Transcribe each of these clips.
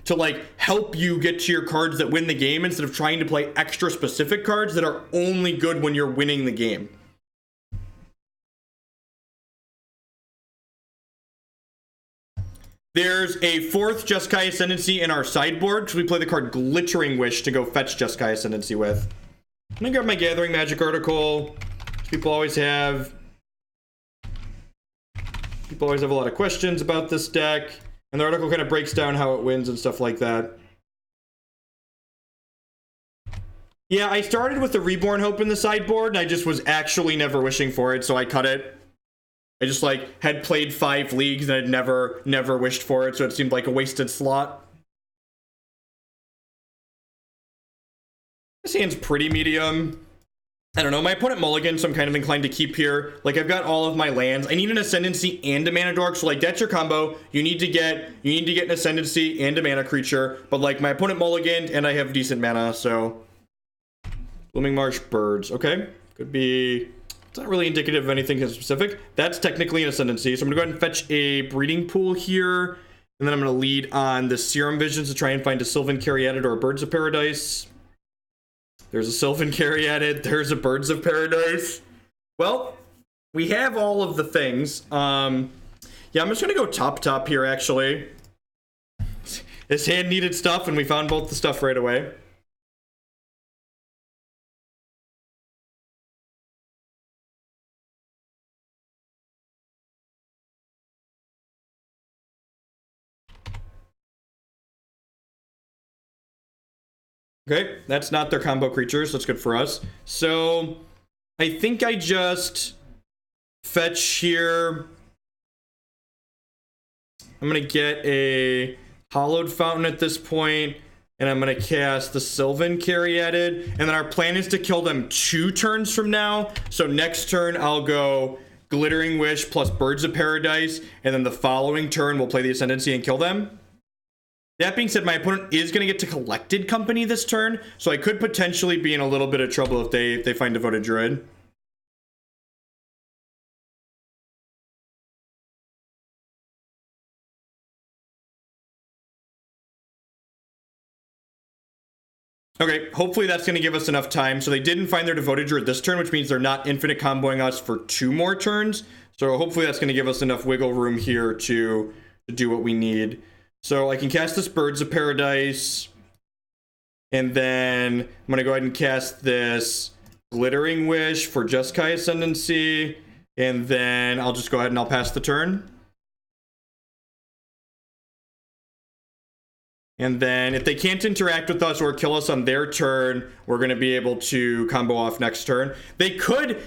to like help you get to your cards that win the game instead of trying to play extra specific cards that are only good when you're winning the game. There's a 4th Jeskai Ascendancy in our sideboard because we play the card Glittering Wish to go fetch Jeskai Ascendancy with. I'm gonna grab my Gathering Magic article. People always have a lot of questions about this deck, and the article kind of breaks down how it wins and stuff like that. Yeah, I started with the Reborn Hope in the sideboard, and I just was actually never wishing for it, so I cut it. I just like had played 5 leagues and I'd never wished for it, so it seemed like a wasted slot. This hand's pretty medium. I don't know, my opponent mulligan, so I'm kind of inclined to keep here. Like, I've got all of my lands. I need an Ascendancy and a Mana Dork, so like, that's your combo. You need to get an Ascendancy and a mana creature, but like, my opponent mulliganed and I have decent mana, so. Blooming Marsh, Birds, okay. Could be, it's not really indicative of anything specific. That's technically an Ascendancy, so I'm gonna go ahead and fetch a Breeding Pool here, and then I'm gonna lead on the Serum Visions to try and find a Sylvan Caryatid or a Birds of Paradise. There's a Sylvan Caryatid. There's a Birds of Paradise. Well, we have all of the things. Yeah, I'm just going to go top here, actually. This hand needed stuff, and we found both the stuff right away. Okay, that's not their combo creatures. That's good for us. So, I think I just fetch here. I'm going to get a Hallowed Fountain at this point, and I'm going to cast the Sylvan Caryatid. And then our plan is to kill them 2 turns from now. So next turn, I'll go Glittering Wish plus Birds of Paradise, and then the following turn, we'll play the Ascendancy and kill them. That being said, my opponent is going to get to Collected Company this turn, so I could potentially be in a little bit of trouble if they find Devoted Druid. Okay, hopefully that's going to give us enough time. So they didn't find their Devoted Druid this turn, which means they're not infinite comboing us for 2 more turns. So hopefully that's going to give us enough wiggle room here to do what we need. So I can cast this Birds of Paradise, and then I'm going to go ahead and cast this Glittering Wish for Jeskai Ascendancy, and then I'll just go ahead and I'll pass the turn. And then if they can't interact with us or kill us on their turn, we're going to be able to combo off next turn. They could...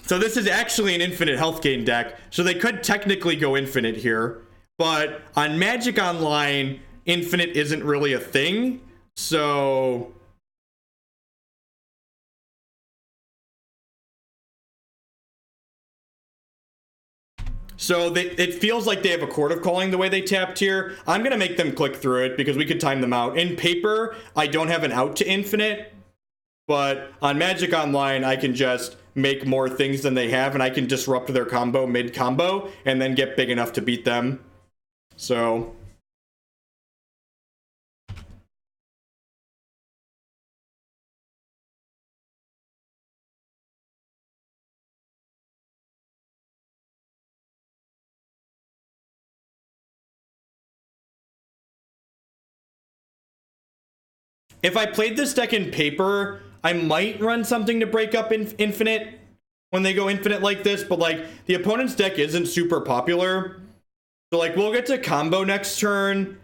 So this is actually an infinite health gain deck, so they could technically go infinite here. But on Magic Online, infinite isn't really a thing, so... So it feels like they have a Court of Calling the way they tapped here. I'm going to make them click through it because we could time them out. In paper, I don't have an out to infinite, but on Magic Online, I can just make more things than they have, and I can disrupt their combo mid-combo and then get big enough to beat them. So... If I played this deck in paper, I might run something to break up infinite when they go infinite like this, but like the opponent's deck isn't super popular. So like we'll get to combo next turn,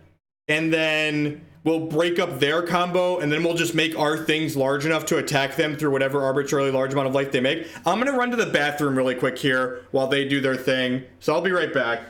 and then we'll break up their combo, and then we'll just make our things large enough to attack them through whatever arbitrarily large amount of life they make. I'm going to run to the bathroom really quick here while they do their thing, so I'll be right back.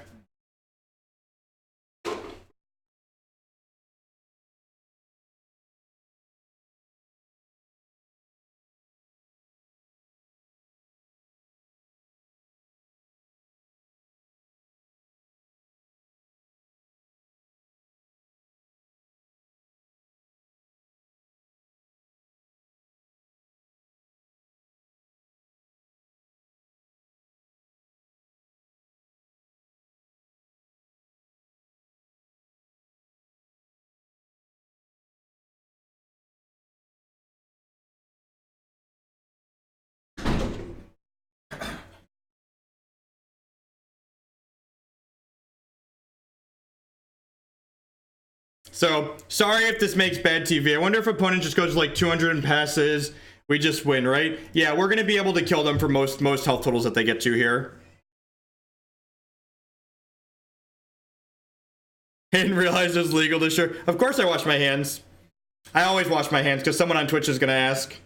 So, sorry if this makes bad TV. I wonder if opponent just goes like 200 and passes. We just win, right? Yeah, we're going to be able to kill them for most health totals that they get to here. Didn't realize it was legal to share. Of course I wash my hands. I always wash my hands because someone on Twitch is going to ask.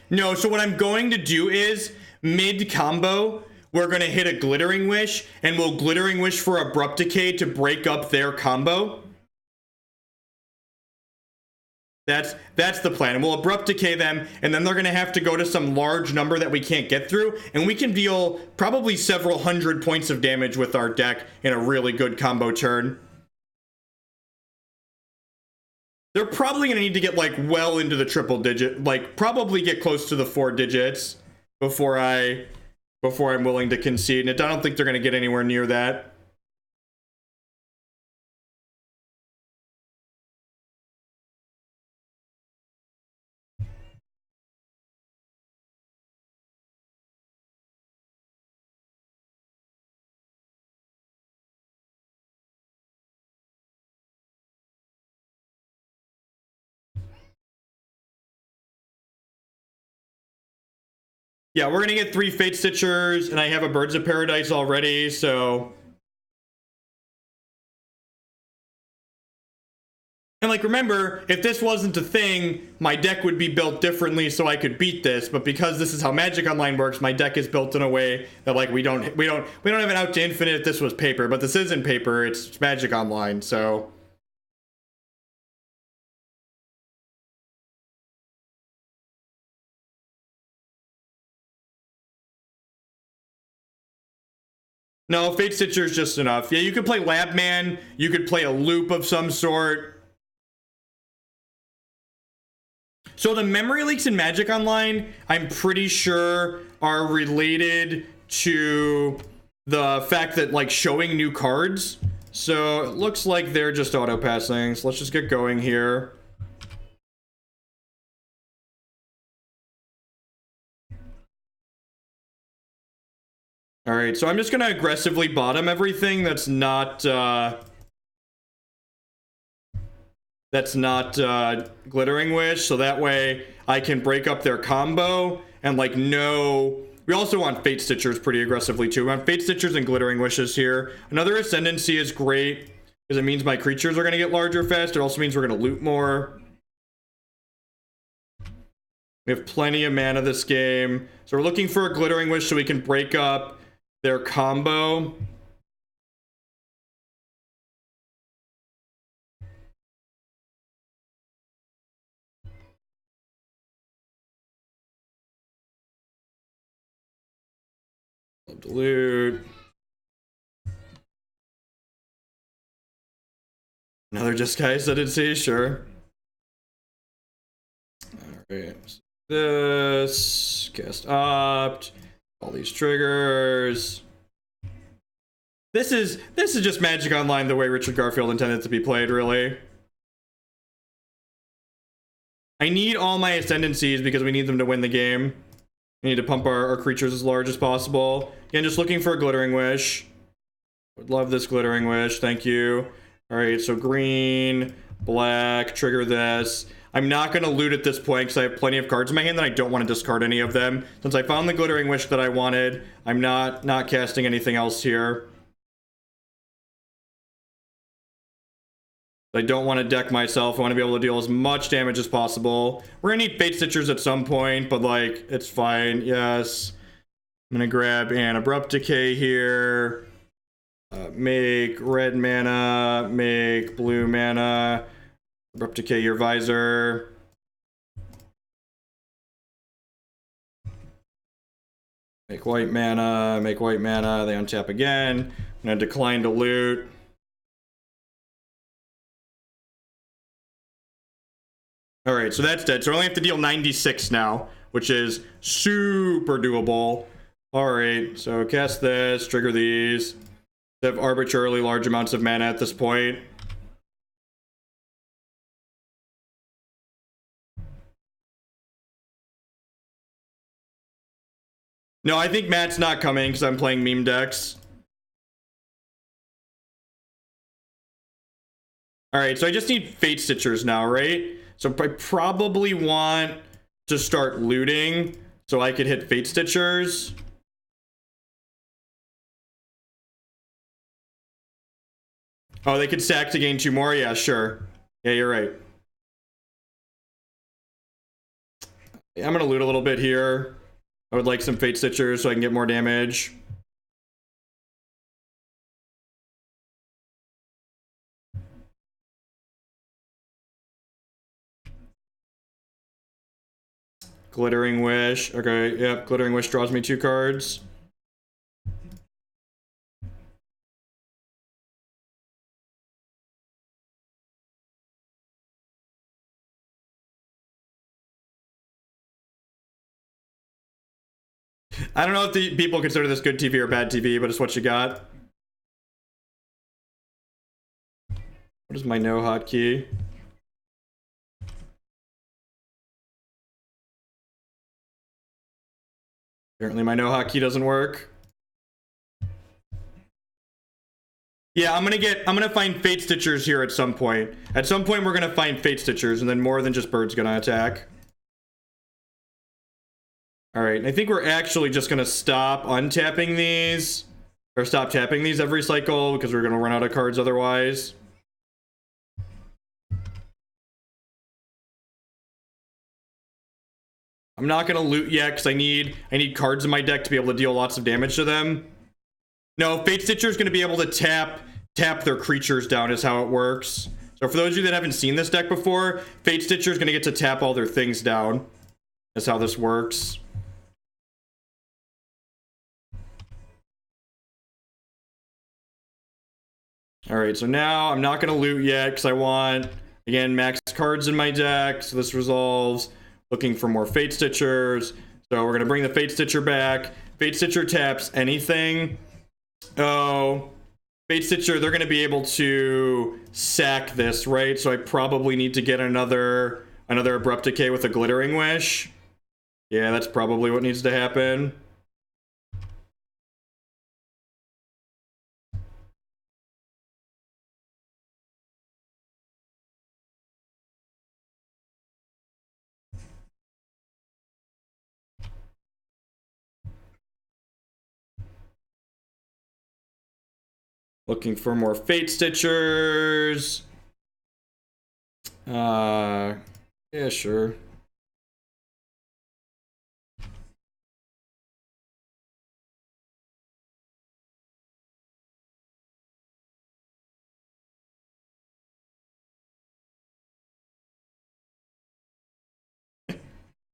No, so what I'm going to do is, mid-combo, we're going to hit a Glittering Wish, and we'll Glittering Wish for Abrupt Decay to break up their combo. That's the plan. And we'll Abrupt Decay them, and then they're going to have to go to some large number that we can't get through, and we can deal probably several hundred points of damage with our deck in a really good combo turn. They're probably going to need to get, like, well into the triple digit, like, probably get close to the 4 digits before I'm willing to concede. And I don't think they're going to get anywhere near that. Yeah, we're gonna get 3 Fatestitchers, and I have a Birds of Paradise already, so... And, like, remember, if this wasn't a thing, my deck would be built differently so I could beat this, but because this is how Magic Online works, my deck is built in a way that, like, we don't have an out to infinite if this was paper, but this isn't paper, it's Magic Online, so... No, Fatestitcher is just enough. Yeah, you could play Labman, you could play a loop of some sort. So the memory leaks in Magic Online, I'm pretty sure, are related to the fact that, like, showing new cards. So it looks like they're just auto-passing. So let's just get going here. All right, so I'm just gonna aggressively bottom everything that's not Glittering Wish, so that way I can break up their combo and, like, no... We also want Fatestitchers pretty aggressively too. We want Fatestitchers and Glittering Wishes here. Another Ascendancy is great because it means my creatures are gonna get larger fast. It also means we're gonna loot more. We have plenty of mana this game. So we're looking for a Glittering Wish so we can break up their combo. Loot. Another Jeskai Ascendancy, sure. Alright. This. Cast Opt. All these triggers. This is just Magic Online the way Richard Garfield intended to be played, really. I need all my Ascendancies because we need them to win the game. We need to pump our creatures as large as possible. Again, just looking for a Glittering Wish. Would love this Glittering Wish, thank you. Alright, so green, black, trigger this. I'm not going to loot at this point because I have plenty of cards in my hand that I don't want to discard any of them. Since I found the Glittering Wish that I wanted, I'm not casting anything else here. I don't want to deck myself. I want to be able to deal as much damage as possible. We're going to need Fatestitchers at some point, but, like, it's fine. Yes. I'm going to grab an Abrupt Decay here. Make red mana. Make blue mana. Abrupt Decay your Visor. Make white mana. Make white mana. They untap again. I'm going to decline to loot. Alright, so that's dead. So I only have to deal 96 now, which is super doable. Alright, so cast this, trigger these. They have arbitrarily large amounts of mana at this point. No, I think Matt's not coming because I'm playing meme decks. Alright, so I just need Fatestitchers now, right? So I probably want to start looting so I could hit Fatestitchers. Oh, they could sack to gain 2 more? Yeah, sure. Yeah, you're right. Yeah, I'm gonna loot a little bit here. I would like some Fatestitchers so I can get more damage. Glittering Wish. Okay, yep, Glittering Wish draws me 2 cards. I don't know if the people consider this good TV or bad TV, but it's what you got. What is my no hotkey? Apparently my no hotkey doesn't work. Yeah, I'm gonna find Fatestitchers here at some point. At some point we're gonna find Fatestitchers, and then more than just birds gonna attack. Alright, I think we're actually just gonna stop untapping these. Or stop tapping these every cycle, because we're gonna run out of cards otherwise. I'm not gonna loot yet, because I need cards in my deck to be able to deal lots of damage to them. No, Fatestitcher is gonna be able to tap their creatures down is how it works. So for those of you that haven't seen this deck before, Fatestitcher is gonna get to tap all their things down. That's how this works. Alright, so now I'm not gonna loot yet because I want, again, max cards in my deck. So this resolves. Looking for more Fatestitchers. So we're gonna bring the Fatestitcher back. Fatestitcher taps anything. Oh, Fatestitcher, they're gonna be able to sack this, right? So I probably need to get another Abrupt Decay with a Glittering Wish. Yeah, that's probably what needs to happen. Looking for more Fatestitchers. Yeah, sure.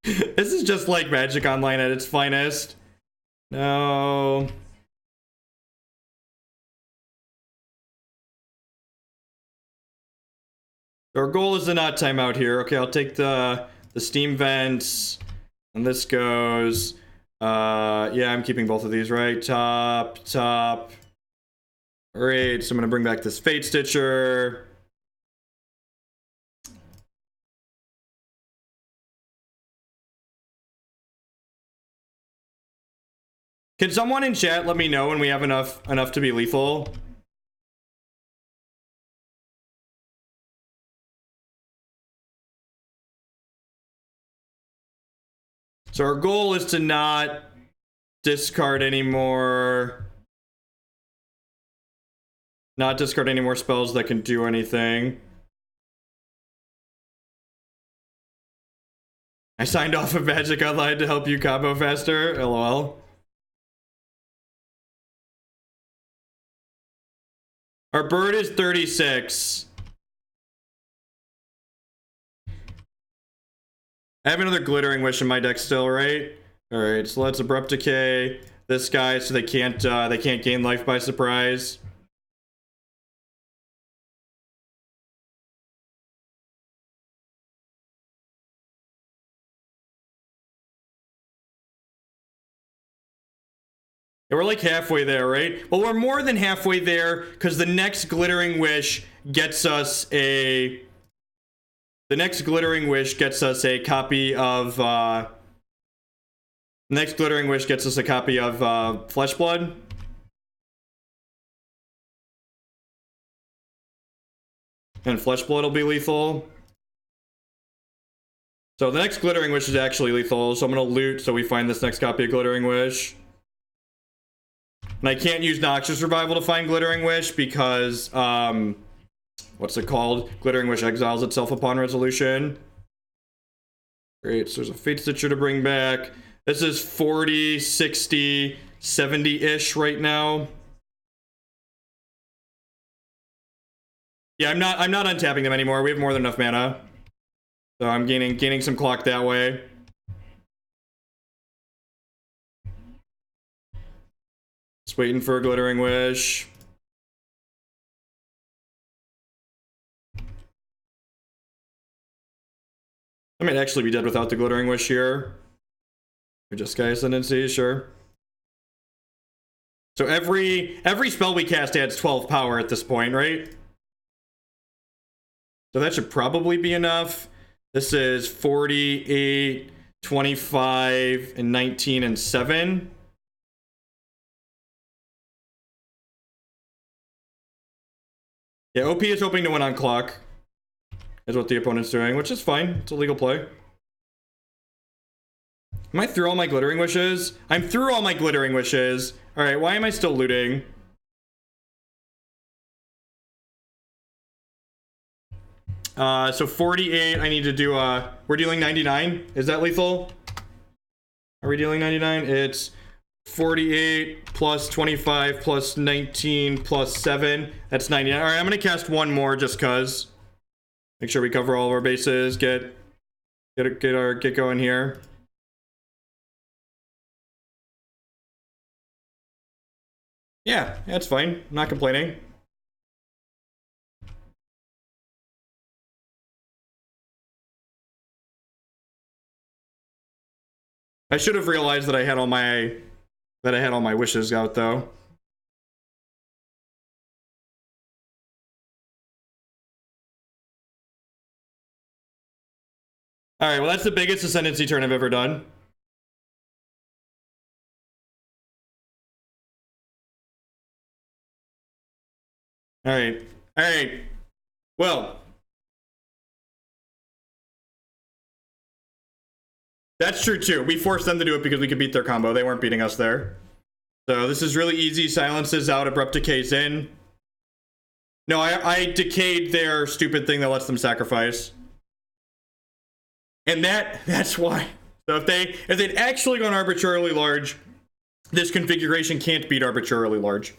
This is just like Magic Online at its finest. No. Our goal is to not time out here. Okay, I'll take the steam vents. And this goes. Yeah, I'm keeping both of these, right? Top. Alright, so I'm gonna bring back this Fatestitcher. Can someone in chat let me know when we have enough to be lethal? So our goal is to not discard anymore. Not discard any more spells that can do anything. I signed off of Magic Online to help you combo faster. LOL. Our bird is 36. I have another Glittering Wish in my deck still, right? Alright, so let's Abrupt Decay this guy so they can't gain life by surprise. Yeah, we're like halfway there, right? Well, we're more than halfway there because the next Glittering Wish gets us a... The next Glittering Wish gets us a copy of... Next Glittering Wish gets us a copy of Fleshblood. And Fleshblood will be lethal. So the next Glittering Wish is actually lethal, so I'm going to loot so we find this next copy of Glittering Wish. And I can't use Noxious Revival to find Glittering Wish because, what's it called? Glittering Wish exiles itself upon resolution. Great, so there's a Fatestitcher to bring back. This is 40, 60, 70-ish right now. Yeah, I'm not untapping them anymore. We have more than enough mana. So I'm gaining some clock that way. Just waiting for a Glittering Wish. I might actually be dead without the Glittering Wish here. Or just Jeskai Ascendancy, sure. So every spell we cast adds 12 power at this point, right? So that should probably be enough. This is 48, 25, and 19, and 7. Yeah, OP is hoping to win on clock. Is what the opponent's doing, which is fine. It's a legal play. Am I through all my Glittering Wishes? I'm through all my Glittering Wishes. Alright, why am I still looting? So 48, I need to do, we're dealing 99. Is that lethal? Are we dealing 99? It's 48 plus 25 plus 19 plus 7. That's 99. Alright, I'm gonna cast one more just cuz. Make sure we cover all of our bases. Get going here. Yeah, that's fine. I'm not complaining. I should have realized that I had all my wishes out though. Alright, well that's the biggest Ascendancy turn I've ever done. Alright. Alright. Well. That's true too. We forced them to do it because we could beat their combo. They weren't beating us there. So this is really easy. Silences out, Abrupt Decays in. No, I decayed their stupid thing that lets them sacrifice. And that's why. So if they'd actually gone arbitrarily large, this configuration can't beat arbitrarily large.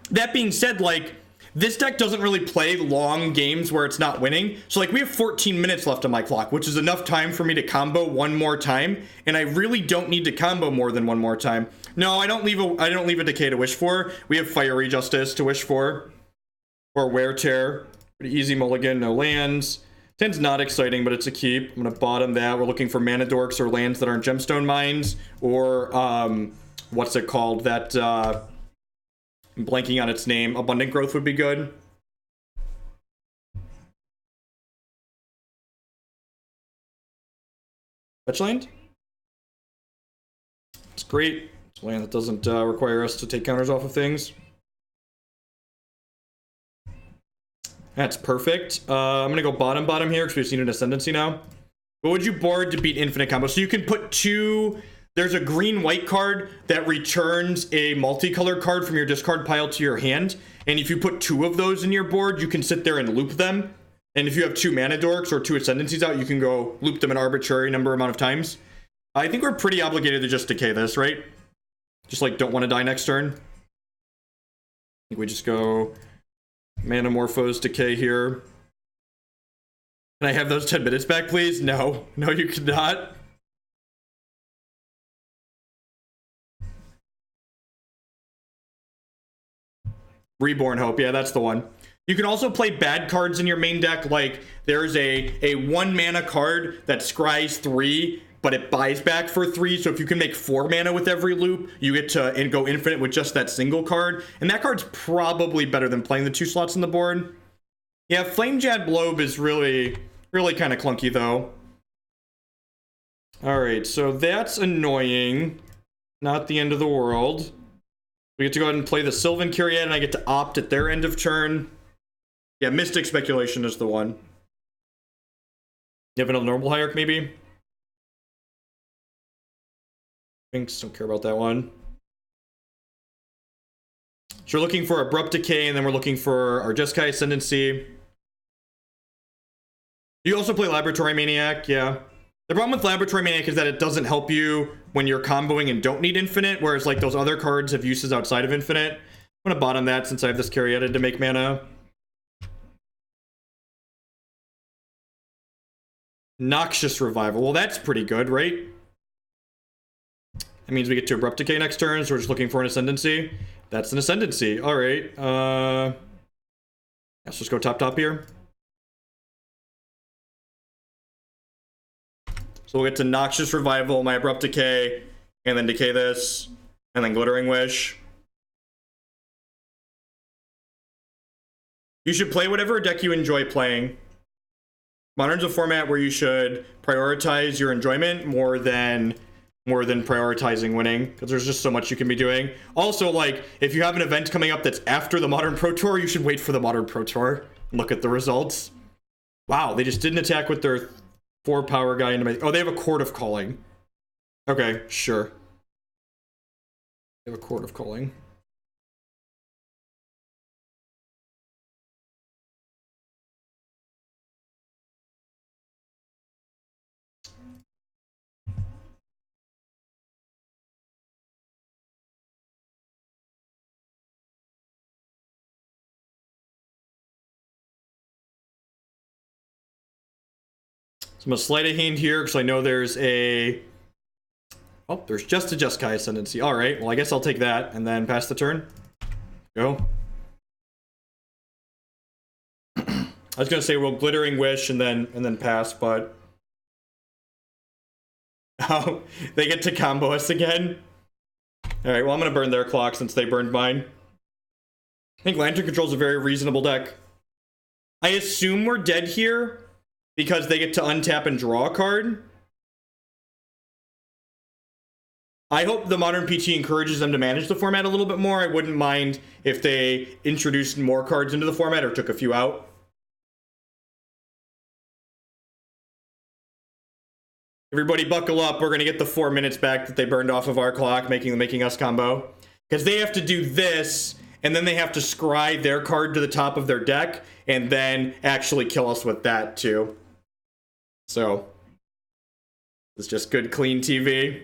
That being said, like, this deck doesn't really play long games where it's not winning. So like we have 14 minutes left on my clock, which is enough time for me to combo one more time. And I really don't need to combo more than one more time. No, I don't leave a decay to wish for. We have Fiery Justice to wish for. Or Wear Tear. Pretty easy mulligan, no lands. 10's not exciting, but it's a keep. I'm gonna bottom that. We're looking for mana dorks or lands that aren't gemstone mines. Or what's it called? That I'm blanking on its name. Abundant Growth would be good. Fetch land? It's great. It's a land that doesn't require us to take counters off of things. That's perfect. I'm gonna go bottom here because we've seen an Ascendancy now. What would you board to beat infinite combo? So you can put two... There's a green-white card that returns a multicolored card from your discard pile to your hand. And if you put two of those in your board, you can sit there and loop them. And if you have two mana dorks or two Ascendancies out, you can go loop them an arbitrary amount of times. I think we're pretty obligated to just decay this, right? Just like don't want to die next turn. I think we just go Manamorphose decay here. Can I have those 10 minutes back, please? No. No, you cannot. Reborn Hope, yeah, that's the one. You can also play bad cards in your main deck, like there's a 1 mana card that scries 3 but it buys back for 3. So if you can make 4 mana with every loop, you get to go infinite with just that single card. And that card's probably better than playing the 2 slots on the board. Yeah, Flamejad Blobe is really kind of clunky, though. All right, so that's annoying. Not the end of the world. We get to go ahead and play the Sylvan Caryatid, and I get to opt at their end of turn. Yeah, Mystic Speculation is the one. You have another normal hierarch, maybe? Thanks, don't care about that one. So we're looking for Abrupt Decay, and then we're looking for our Jeskai Ascendancy. You also play Laboratory Maniac, yeah. The problem with Laboratory Maniac is that it doesn't help you when you're comboing and don't need infinite, whereas like those other cards have uses outside of infinite. I'm gonna bottom that since I have this Caryatid to make mana. Noxious Revival. Well, that's pretty good, right? That means we get to Abrupt Decay next turn, so we're just looking for an Ascendancy. That's an Ascendancy. All right. Let's just go top here. So we'll get to Noxious Revival, my Abrupt Decay, and then decay this, and then Glittering Wish. You should play whatever deck you enjoy playing. Modern's a format where you should prioritize your enjoyment more than prioritizing winning, because there's just so much you can be doing. Also, like, if you have an event coming up that's after the Modern Pro Tour, you should wait for the Modern Pro Tour and look at the results. Wow, they just didn't attack with their 4 power guy into my... Oh, they have a Court of Calling. Okay, sure. They have a Court of Calling. So I'm gonna Sleight of Hand here because I know there's a... Oh, there's just a Jeskai Ascendancy. All right, well, I guess I'll take that and then pass the turn. Go. I was gonna say, well, Glittering Wish and then pass, but... Oh, they get to combo us again? All right, well, I'm gonna burn their clock since they burned mine. I think Lantern Control's a very reasonable deck. I assume we're dead here because they get to untap and draw a card. I hope the Modern PT encourages them to manage the format a little bit more. I wouldn't mind if they introduced more cards into the format or took a few out. Everybody buckle up. We're going to get the 4 minutes back that they burned off of our clock, making us combo. Because they have to do this, and then they have to scry their card to the top of their deck, and then actually kill us with that, too. So, it's just good, clean TV.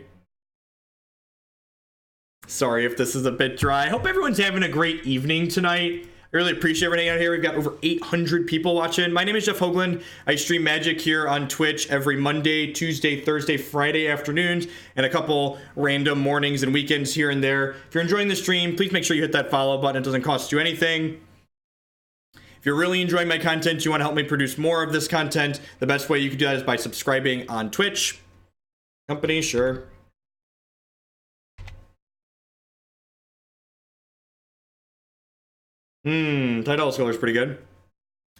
Sorry if this is a bit dry. I hope everyone's having a great evening tonight. I really appreciate everything out here. We've got over 800 people watching. My name is Jeff Hoagland. I stream Magic here on Twitch every Monday, Tuesday, Thursday, Friday afternoons, and a couple random mornings and weekends here and there. If you're enjoying the stream, please make sure you hit that follow button. It doesn't cost you anything. If you're really enjoying my content, you want to help me produce more of this content, the best way you can do that is by subscribing on Twitch. Company, sure. Tidal Scholar's pretty good.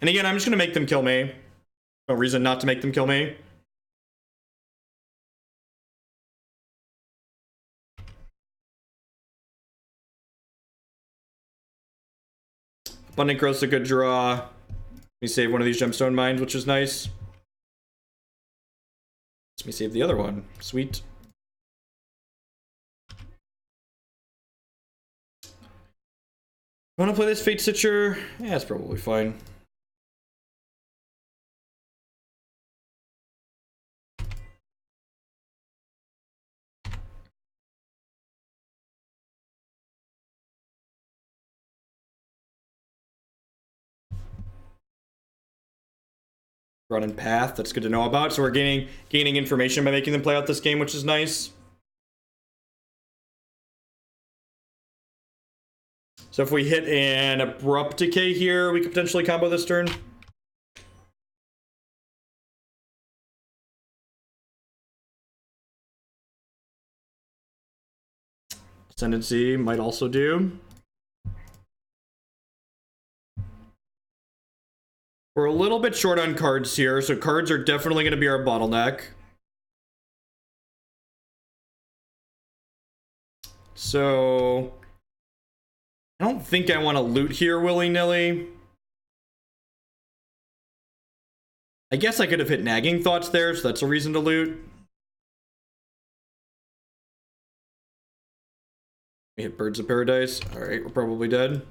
And again, I'm just going to make them kill me. No reason not to make them kill me. Abundant Growth's a good draw. Let me save one of these Gemstone Mines, which is nice. Let me save the other one. Sweet. Want to play this Fatestitcher? Yeah, it's probably fine. Running path, that's good to know about. So we're gaining information by making them play out this game, which is nice. So if we hit an Abrupt Decay here, we could potentially combo this turn. Ascendancy might also do. We're a little bit short on cards here, so cards are definitely going to be our bottleneck. So I don't think I want to loot here willy-nilly. I guess I could have hit Nagging Thoughts there, so that's a reason to loot. We hit Birds of Paradise. Alright, we're probably dead.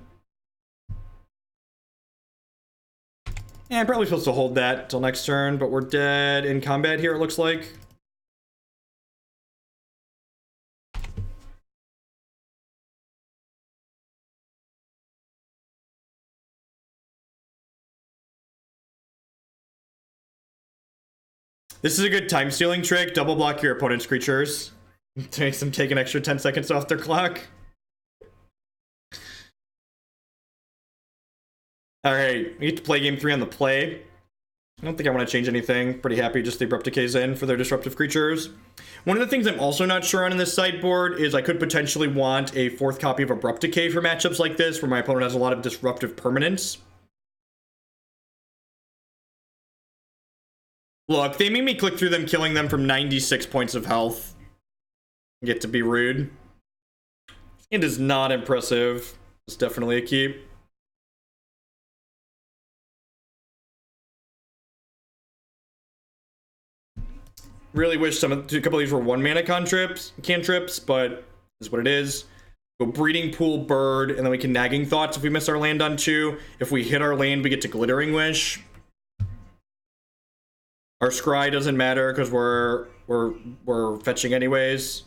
Yeah, I'm probably supposed to hold that till next turn, but we're dead in combat here, it looks like. This is a good time stealing trick. Double block your opponent's creatures to make them take an extra 10 seconds off their clock. Alright, we get to play game 3 on the play. I don't think I want to change anything. Pretty happy just the Abrupt Decay's in for their disruptive creatures. One of the things I'm also not sure on in this sideboard is I could potentially want a 4th copy of Abrupt Decay for matchups like this, where my opponent has a lot of disruptive permanents. Look, they made me click through them, killing them from 96 points of health. Get to be rude. It is not impressive. It's definitely a keep. Really wish a couple of these were 1-mana cantrips, but is what it is. Go Breeding Pool, Bird, and then we can Nagging Thoughts if we miss our land on 2. If we hit our land, we get to Glittering Wish. Our Scry doesn't matter because we're fetching anyways.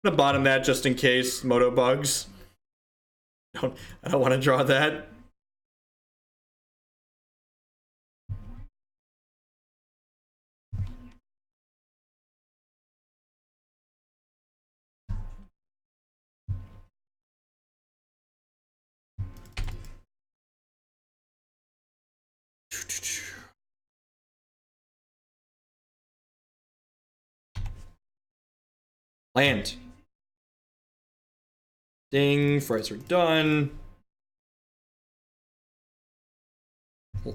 I'm gonna bottom that just in case Moto bugs. I don't want to draw that. Land. Ding, fries are done.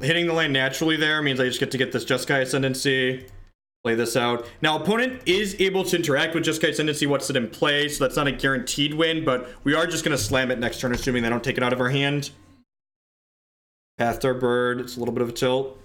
Hitting the land naturally there means I just get to get this Jeskai Ascendancy, play this out. Now, opponent is able to interact with Jeskai Ascendancy once it's in play, so that's not a guaranteed win, but we are just going to slam it next turn, assuming they don't take it out of our hand. Path to our bird, it's a little bit of a tilt.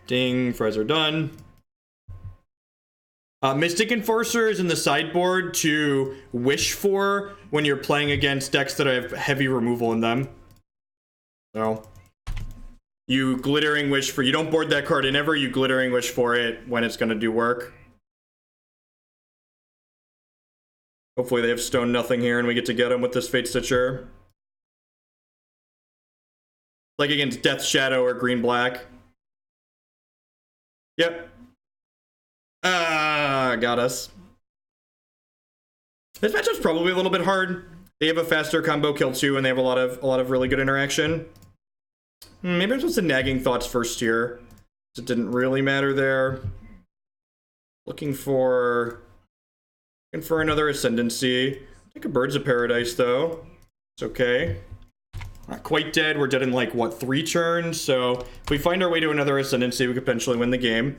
Ding, fries are done. Mystic Enforcer is in the sideboard to wish for when you're playing against decks that have heavy removal in them. So, you Glittering Wish for, you don't board that card in ever, you Glittering Wish for it when it's going to do work. Hopefully they have Stone Nothing here and we get to get them with this Fatestitcher. Like against Death Shadow or Green Black. Yep. Got us. This matchup's probably a little bit hard. They have a faster combo kill too, and they have a lot of really good interaction. Maybe I'm supposed to Nagging Thoughts first here. It didn't really matter there. Looking for another Ascendancy. Take a Birds of Paradise though. It's okay. Not quite dead. We're dead in like what, 3 turns? So if we find our way to another Ascendancy, we could potentially win the game.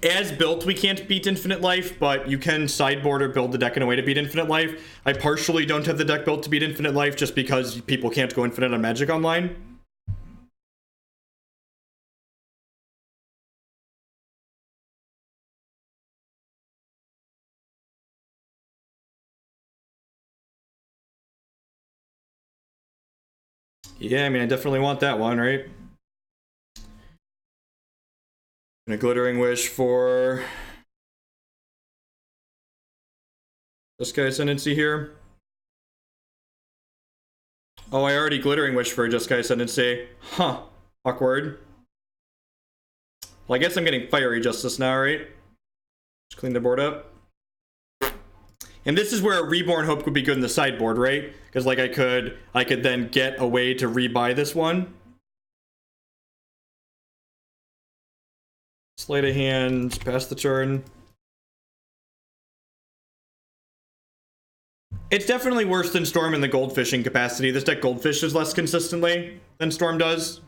As built, we can't beat Infinite Life, but you can sideboard or build the deck in a way to beat Infinite Life. I partially don't have the deck built to beat Infinite Life just because people can't go infinite on Magic Online. Yeah, I mean, I definitely want that one, right? And a Glittering Wish for Jeskai Ascendancy here. Oh, I already Glittering Wish for Jeskai Ascendancy. Huh. Awkward. Well, I guess I'm getting Fiery Justice now, right? Just clean the board up. And this is where a Reborn Hope would be good in the sideboard, right? Because like I could then get a way to rebuy this one. Sleight of Hand, pass the turn. It's definitely worse than Storm in the goldfishing capacity. This deck goldfishes less consistently than Storm does.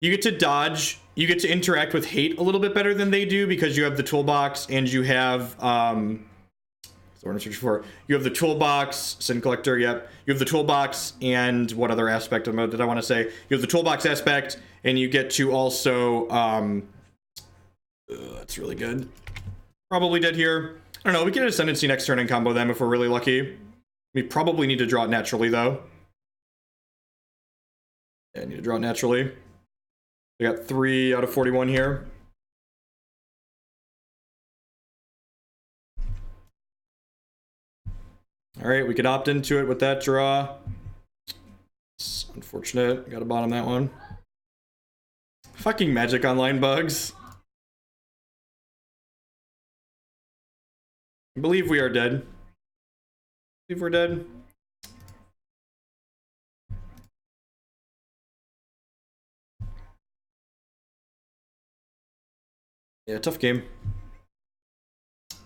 You get to dodge, you get to interact with hate a little bit better than they do because you have the toolbox and you have what I'm searching for. You have the toolbox, Sin Collector, yep. You have the toolbox and what other aspect of mode did I want to say? You have the toolbox aspect and you get to also that's really good. Probably dead here. I don't know, we can Ascendancy next turn and combo them if we're really lucky. We probably need to draw it naturally though. Yeah, I need to draw it naturally. We got 3 out of 41 here. All right, we could opt into it with that draw. It's unfortunate. Got to bottom that one. Fucking Magic Online bugs. I believe we are dead. I believe we're dead. Yeah, tough game.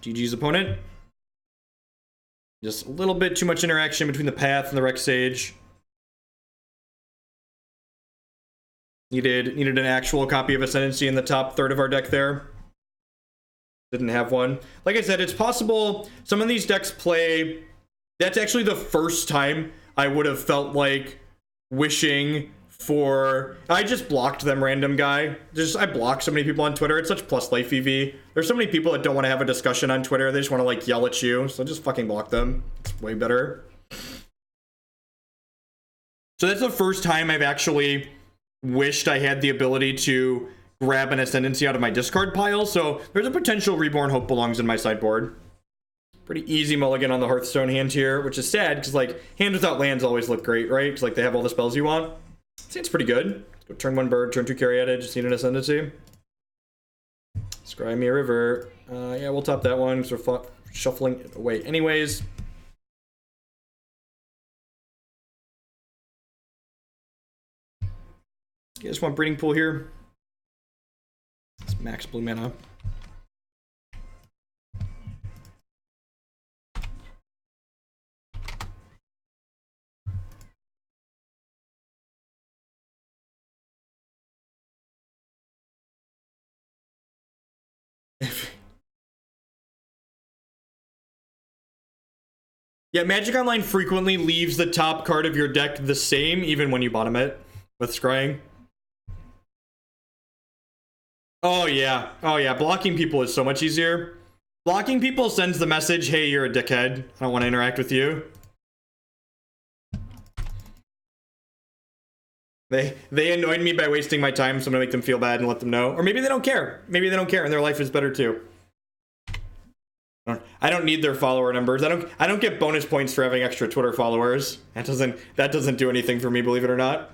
GG's opponent. Just a little bit too much interaction between the Path and the Rex Sage. Needed an actual copy of Ascendancy in the top third of our deck there. Didn't have one. Like I said, it's possible some of these decks play... That's actually the first time I would have felt like wishing for... I just blocked them, random guy. I block so many people on Twitter. It's such plus life EV. There's so many people that don't want to have a discussion on Twitter. They just want to like yell at you. So just fucking block them. It's way better. So that's the first time I've actually wished I had the ability to grab an Ascendancy out of my discard pile. So there's a potential Reborn Hope belongs in my sideboard. Pretty easy mulligan on the Hearthstone hand here, which is sad because like hand without lands always look great, right? Because like they have all the spells you want. Seems pretty good. Let's go turn 1 bird, turn 2 Caryatid, just need an Ascendancy. Scry me a river. Yeah, we'll top that one because we're shuffling it away anyways. You guys want Breeding Pool here? It's max blue mana. Yeah, Magic Online frequently leaves the top card of your deck the same, even when you bottom it with scrying. Oh yeah, blocking people is so much easier. Blocking people sends the message, hey, you're a dickhead. I don't want to interact with you. They annoyed me by wasting my time, so I'm gonna make them feel bad and let them know. Or maybe they don't care. Maybe they don't care and their life is better too. I don't need their follower numbers. I don't get bonus points for having extra Twitter followers. That doesn't do anything for me, believe it or not.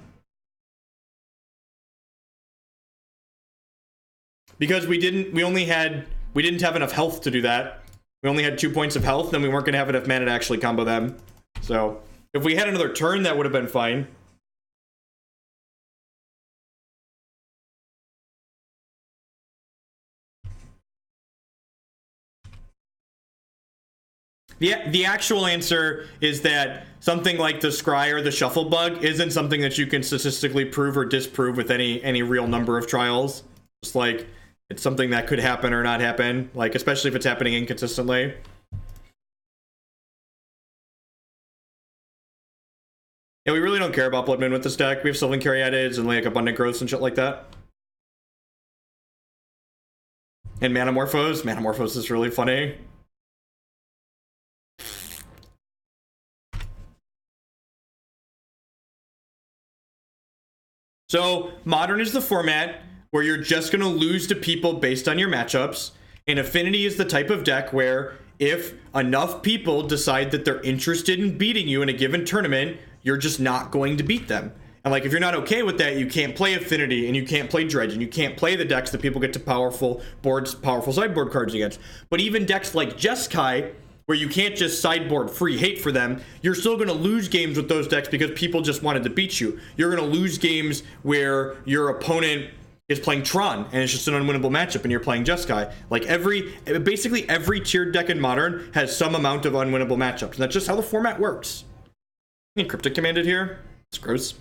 Because we didn't have enough health to do that. We only had 2 points of health, then we weren't gonna have enough mana to actually combo them. So if we had another turn, that would have been fine. The actual answer is that something like the scry or the shuffle bug isn't something that you can statistically prove or disprove with any real number of trials. Just like it's something that could happen or not happen, like especially if it's happening inconsistently. Yeah, we really don't care about Blood Moon with this deck. We have Sylvan Caryatids and like Abundant Growths and shit like that. And Manamorphose. Manamorphose is really funny. So Modern is the format where you're just going to lose to people based on your matchups. And Affinity is the type of deck where if enough people decide that they're interested in beating you in a given tournament, you're just not going to beat them. And like if you're not okay with that, you can't play Affinity and you can't play Dredge and you can't play the decks that people get to powerful sideboard cards against. But even decks like Jeskai, where you can't just sideboard free hate for them, you're still going to lose games with those decks because people just wanted to beat you. You're going to lose games where your opponent is playing Tron and it's just an unwinnable matchup and you're playing Jeskai. Like basically every tiered deck in Modern has some amount of unwinnable matchups. And that's just how the format works. Cryptic commanded here. It's gross.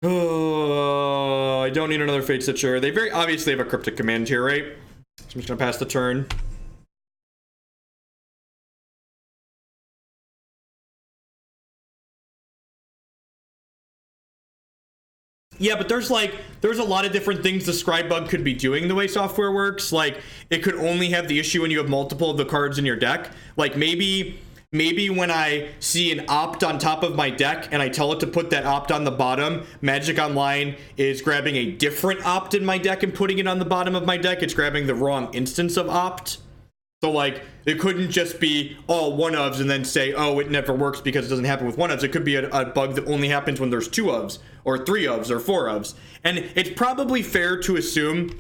Oh, I don't need another Fatestitcher. They very obviously have a cryptic command here, right? So I'm just gonna pass the turn. Yeah, but there's a lot of different things the Scribe Bug could be doing the way software works. Like, it could only have the issue when you have multiple of the cards in your deck. Like, maybe when I see an opt on top of my deck and I tell it to put that opt on the bottom, Magic Online is grabbing a different opt in my deck and putting it on the bottom of my deck. It's grabbing the wrong instance of opt. So, like, it couldn't just be all one-ofs and then say, oh, it never works because it doesn't happen with one-ofs. It could be a bug that only happens when there's 2-ofs, or 3-ofs, or 4-ofs. And it's probably fair to assume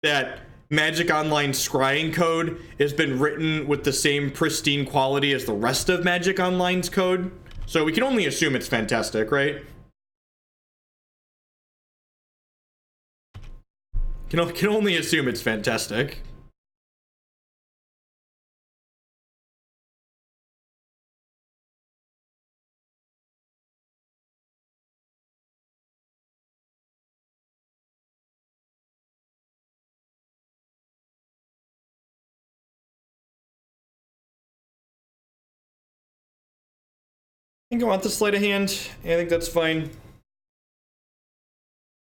that Magic Online scrying code has been written with the same pristine quality as the rest of Magic Online's code. So we can only assume it's fantastic, right? Can only assume it's fantastic. I think I want the Sleight of Hand. I think that's fine.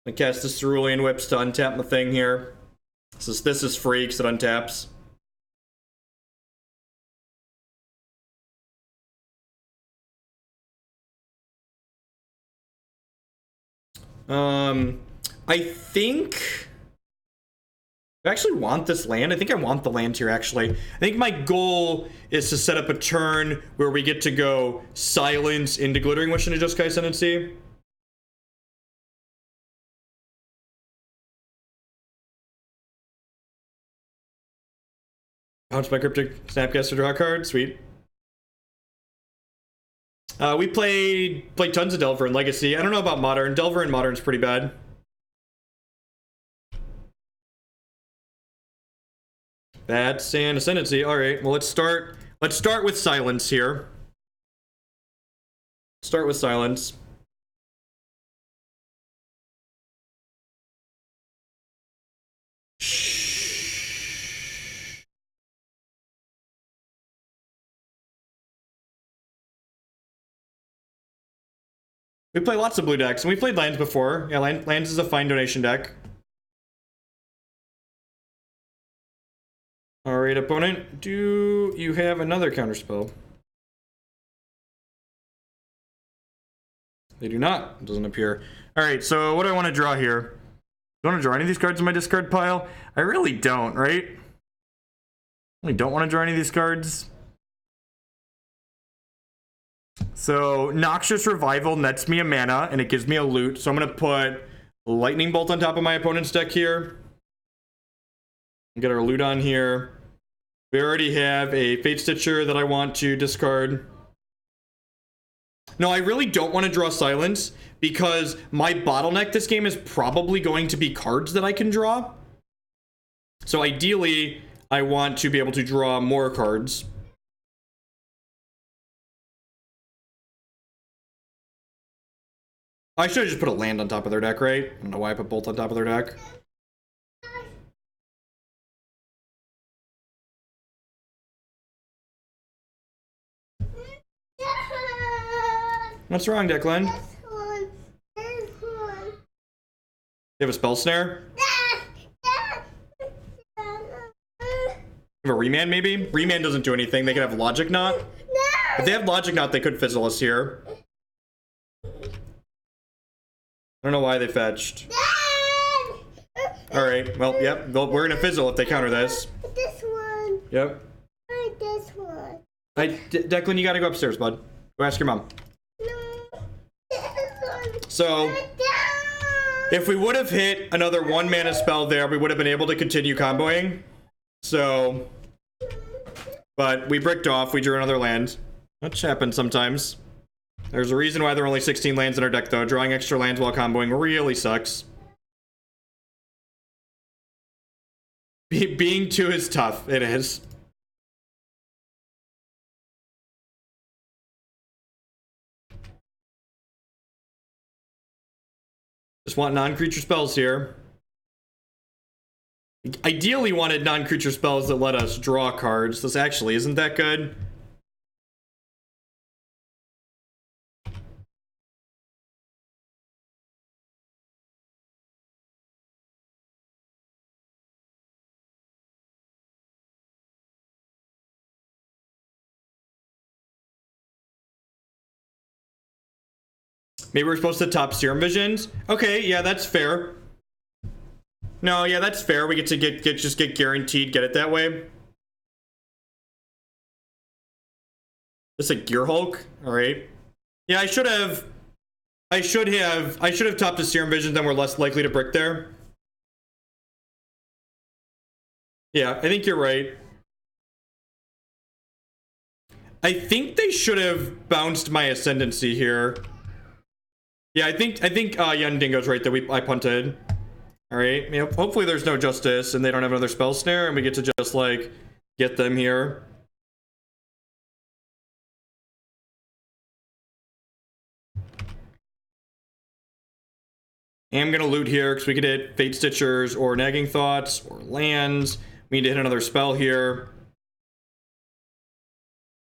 I cast the Cerulean Wisps to untap the thing here. This is free because it untaps. I think I actually want this land. I think I want the land here, actually. I think my goal is to set up a turn where we get to go Silence into Glittering Wish into Jeskai Ascendancy. Bounce my Cryptic Snapcaster, draw a card. Sweet. We played tons of Delver in Legacy. I don't know about Modern. Delver in Modern's pretty bad. Bats and Ascendancy. All right. Well, let's start with Silence here. Start with Silence. We play lots of blue decks, and we played lands before. Yeah, lands is a fine donation deck. Alright, opponent, do you have another counterspell? They do not. It doesn't appear. Alright, so what do I want to draw here? Do I want to draw any of these cards in my discard pile? I really don't, right? I really don't want to draw any of these cards. So, Noxious Revival nets me a mana, and it gives me a loot. So I'm going to put Lightning Bolt on top of my opponent's deck here. Get our loot on here. We already have a Fatestitcher that I want to discard. No, I really don't want to draw Silence because my bottleneck this game is probably going to be cards that I can draw. So ideally, I want to be able to draw more cards. I should have just put a land on top of their deck, right? I don't know why I put Bolt on top of their deck. What's wrong, Declan? You have a Spell Snare? You have a Remand, maybe? Remand doesn't do anything. They could have Logic Knot. If they have Logic Knot, they could Fizzle us here. I don't know why they fetched. Alright, well, yep. We're gonna Fizzle if they counter this. This one. Yep. This one. Declan, you gotta go upstairs, bud. Go ask your mom. No. This one. So, If we would have hit another 1 mana spell there, we would have been able to continue comboing. So, but we bricked off. We drew another land. That happens sometimes. There's a reason why there are only 16 lands in our deck, though. Drawing extra lands while comboing really sucks. Being 2 is tough. It is. Just want non-creature spells here. Ideally wanted non-creature spells that let us draw cards. This actually isn't that good. Maybe we're supposed to top Serum Visions. Okay, yeah, that's fair. No, yeah, that's fair. We get to just get guaranteed get it that way. This is a Gear Hulk. All right. Yeah, I should have topped the Serum Visions, then we're less likely to brick there. Yeah, I think you're right. I think they should have bounced my Ascendancy here. Yeah, I think Yun Dingo's right that I punted. All right, you know, hopefully there's no Justice and they don't have another Spell Snare and we get to just like get them here. I'm gonna loot here because we could hit Fatestitchers or Nagging Thoughts or lands. We need to hit another spell here.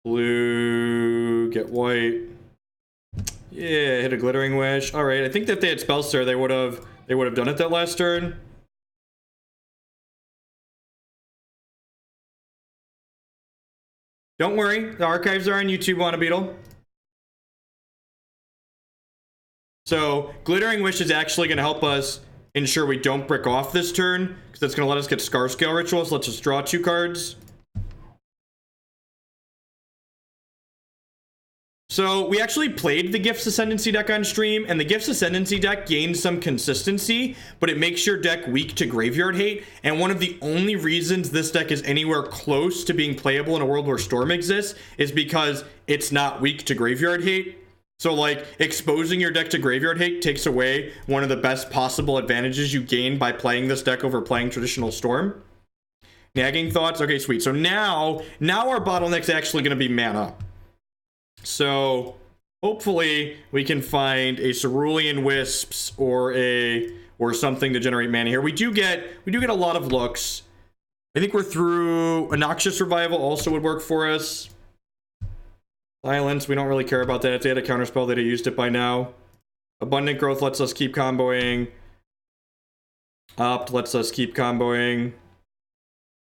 Blue, get white. Yeah, hit a Glittering Wish. All right, I think that if they had Spell Snare, they would have done it that last turn. Don't worry, the archives are on YouTube, Wanna Beetle. So Glittering Wish is actually going to help us ensure we don't brick off this turn, because that's going to let us get Scarscale Ritual, so let's just draw 2 cards. So we actually played the Gifts Ascendancy deck on stream, and the Gifts Ascendancy deck gains some consistency, but it makes your deck weak to Graveyard Hate, and one of the only reasons this deck is anywhere close to being playable in a world where Storm exists is because it's not weak to Graveyard Hate. So, like, exposing your deck to Graveyard Hate takes away one of the best possible advantages you gain by playing this deck over playing traditional Storm. Nagging Thoughts. Okay, sweet. So now our bottleneck's actually going to be mana. So, hopefully, we can find a Cerulean Wisps or something to generate mana here. We do get a lot of looks. I think we're through a Noxious Revival also would work for us. Silence, we don't really care about that. If they had a counterspell, they'd have used it by now. Abundant Growth lets us keep comboing. Opt lets us keep comboing.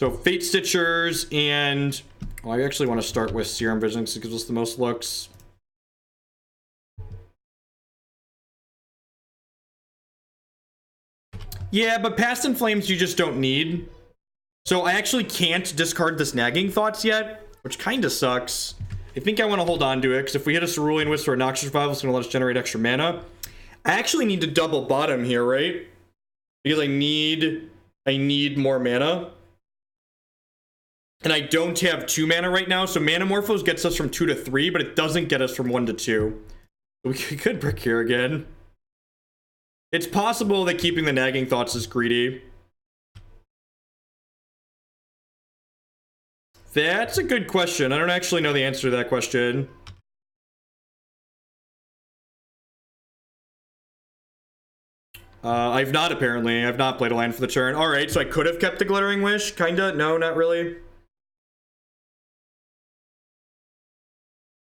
So Fatestitchers and... Well, I actually want to start with Serum Visions because it gives us the most looks. Yeah, but Past in Flames you just don't need. So I actually can't discard this Nagging Thoughts yet, which kind of sucks. I think I want to hold on to it, because if we hit a Cerulean Wisp or a Noxious Revival, it's going to let us generate extra mana. I actually need to double bottom here, right? Because I need more mana. And I don't have 2 mana right now, so Manamorphose gets us from 2 to 3, but it doesn't get us from 1 to 2. We could brick here again. It's possible that keeping the Nagging Thoughts is greedy. That's a good question. I don't actually know the answer to that question. I've not, apparently. I've not played a land for the turn. Alright, so I could have kept the Glittering Wish. Kinda. No, not really.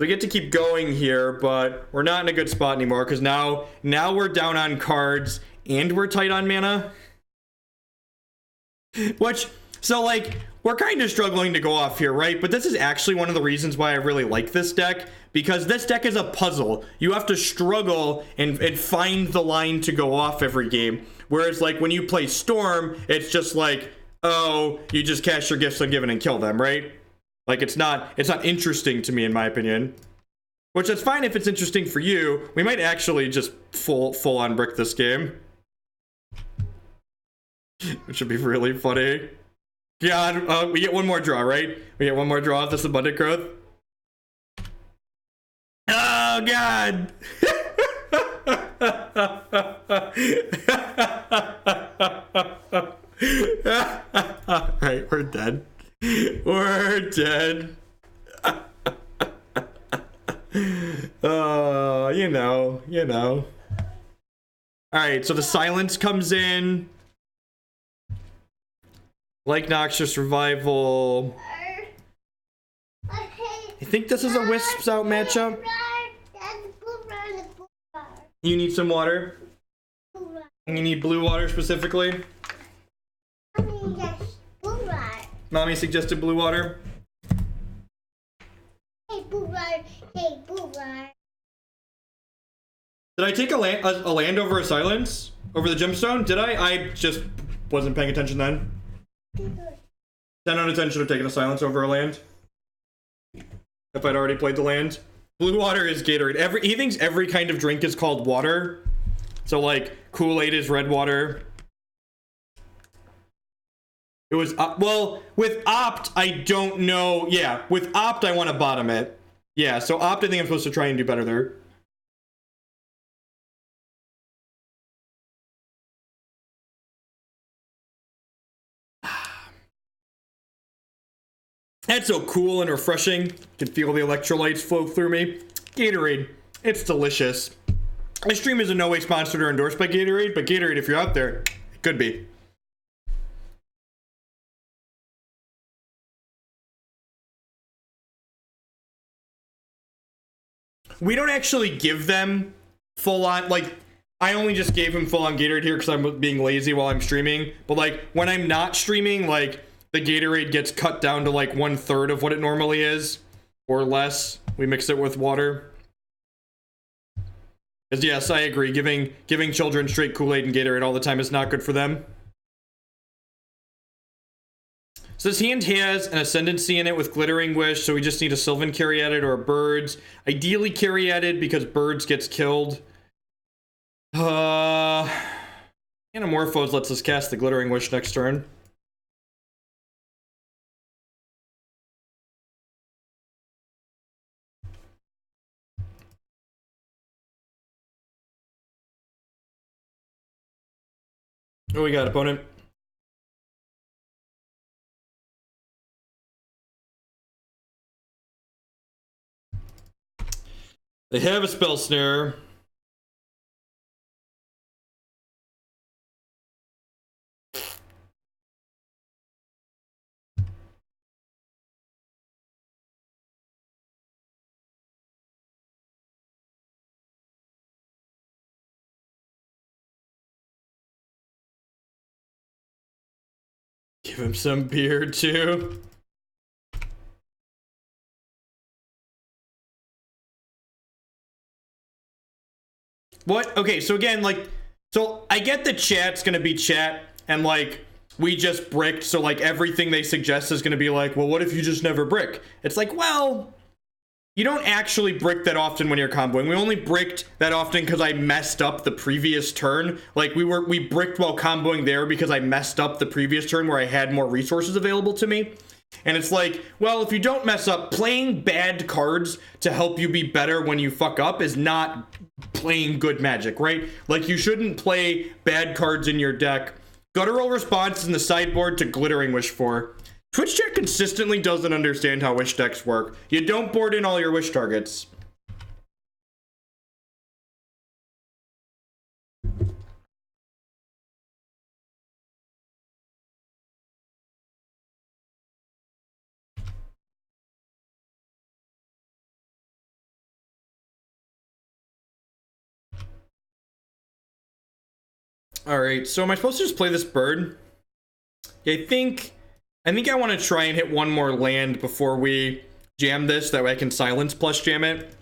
We get to keep going here, but we're not in a good spot anymore, because now we're down on cards, and we're tight on mana. Which... So, like, we're kind of struggling to go off here, right? But this is actually one of the reasons why I really like this deck, because this deck is a puzzle. You have to struggle and find the line to go off every game. Whereas, like, when you play Storm, it's just like, oh, you just cast your Gifts Ungiven and kill them, right? Like, it's not interesting to me, in my opinion. Which, that's fine if it's interesting for you. We might actually just full-on brick this game. Which should be really funny. God, we get one more draw, right? We get one more draw off this abundant growth. Oh God! Alright, we're dead. We're dead. Oh, you know. Alright, so the silence comes in. Like Noxious Revival. I think this is a Wisps out matchup. You need some water? And you need blue water specifically? Mommy suggested blue water. Hey, blue water. Hey, blue water. Did I take a land over a silence? Over the gemstone? Did I? I just wasn't paying attention then. 10 out of 10 should have taken a silence over a land. If I'd already played the land. Blue water is Gatorade. He thinks every kind of drink is called water. So like Kool-Aid is red water. It was, well, with Opt, I don't know. Yeah, with Opt, I want to bottom it. Yeah, so Opt, I think I'm supposed to try and do better there. That's so cool and refreshing. You can feel the electrolytes flow through me. Gatorade, it's delicious. My stream is in no way sponsored or endorsed by Gatorade, but Gatorade, if you're out there, it could be. We don't actually give them full on, like, I only just gave him full on Gatorade here because I'm being lazy while I'm streaming. But like, when I'm not streaming, like, the Gatorade gets cut down to like 1/3 of what it normally is, or less. We mix it with water. Because yes, I agree. Giving children straight Kool-Aid and Gatorade all the time is not good for them. So this hand has an Ascendancy in it with Glittering Wish, so we just need a Sylvan Caryatid or a Birds. Ideally Caryatid because Birds gets killed. Manamorphose lets us cast the Glittering Wish next turn. What we got, opponent? They have a Spell Snare. Give him some beer too. What? Okay, so again, like, so I get the chat's gonna be chat, and like, we just bricked, so like everything they suggest is gonna be like, well, what if you just never brick? It's like, well, you don't actually brick that often when you're comboing. We only bricked that often because I messed up the previous turn. Like, we bricked while comboing there because I messed up the previous turn where I had more resources available to me. And it's like, well, if you don't mess up, playing bad cards to help you be better when you fuck up is not playing good Magic, right? Like, you shouldn't play bad cards in your deck. Guttural Response is in the sideboard to Glittering Wish for. Twitch chat consistently doesn't understand how wish decks work. You don't board in all your wish targets. Alright, so am I supposed to just play this bird? Yeah, I think I want to try and hit one more land before we jam this. That way I can silence plus jam it.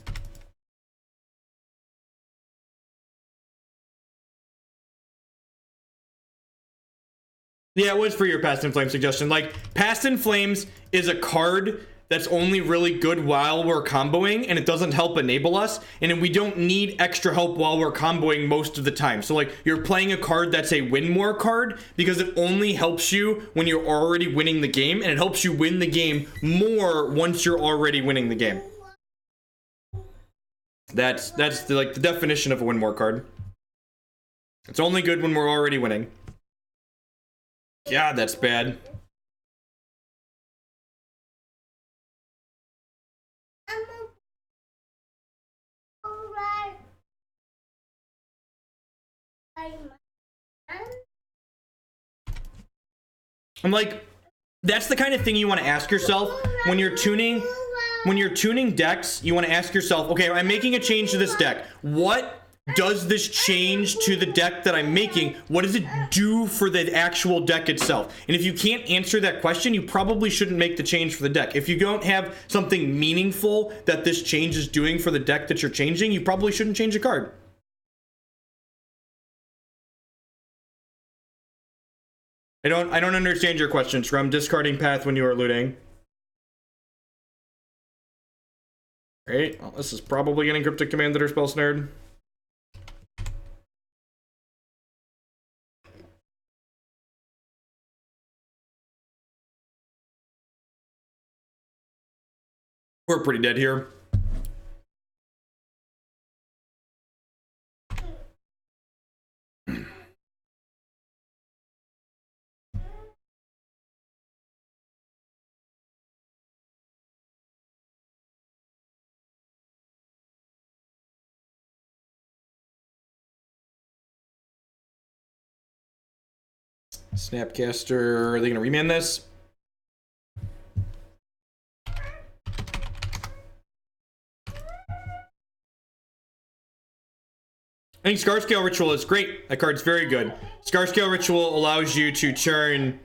Yeah, it was for your Past in Flames suggestion. Like, Past in Flames is a card that's only really good while we're comboing, and it doesn't help enable us, and we don't need extra help while we're comboing most of the time. So like, you're playing a card that's a win more card because it only helps you when you're already winning the game, and it helps you win the game more once you're already winning the game. That's like the definition of a win more card. It's only good when we're already winning. God, that's bad. I'm like, that's the kind of thing you want to ask yourself when you're tuning decks. You want to ask yourself, okay, I'm making a change to this deck. What does this change to the deck that I'm making? What does it do for the actual deck itself? And if you can't answer that question, you probably shouldn't make the change for the deck. If you don't have something meaningful that this change is doing for the deck that you're changing, you probably shouldn't change a card. I don't understand your question, Scrum. Discarding path when you are looting. Great. Well, this is probably getting Cryptic Command that are spell snared. We're pretty dead here. Snapcaster, are they gonna remand this? I think Scarscale Ritual is great. That card's very good. Scarscale Ritual allows you to turn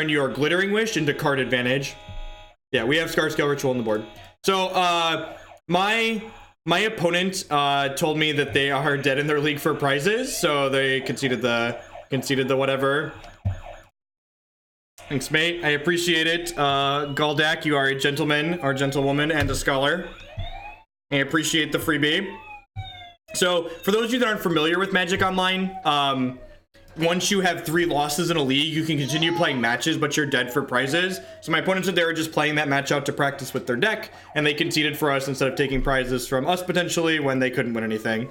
your Glittering Wish into card advantage. Yeah, we have Scarscale Ritual on the board. So my opponent told me that they are dead in their league for prizes, so they conceded the whatever. Thanks, mate. I appreciate it. Galdak, you are a gentleman or gentlewoman and a scholar. I appreciate the freebie. So, for those of you that aren't familiar with Magic Online, once you have 3 losses in a league, you can continue playing matches, but you're dead for prizes. So my opponent said they were just playing that match out to practice with their deck, and they conceded for us instead of taking prizes from us potentially when they couldn't win anything.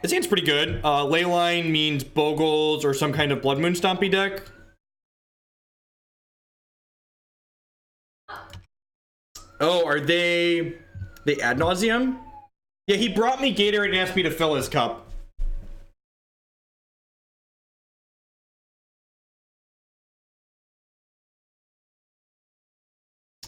This hand's pretty good. Leyline means Bogles or some kind of Blood Moon Stompy deck. Oh, are they ad nauseum? Yeah, he brought me Gatorade and asked me to fill his cup.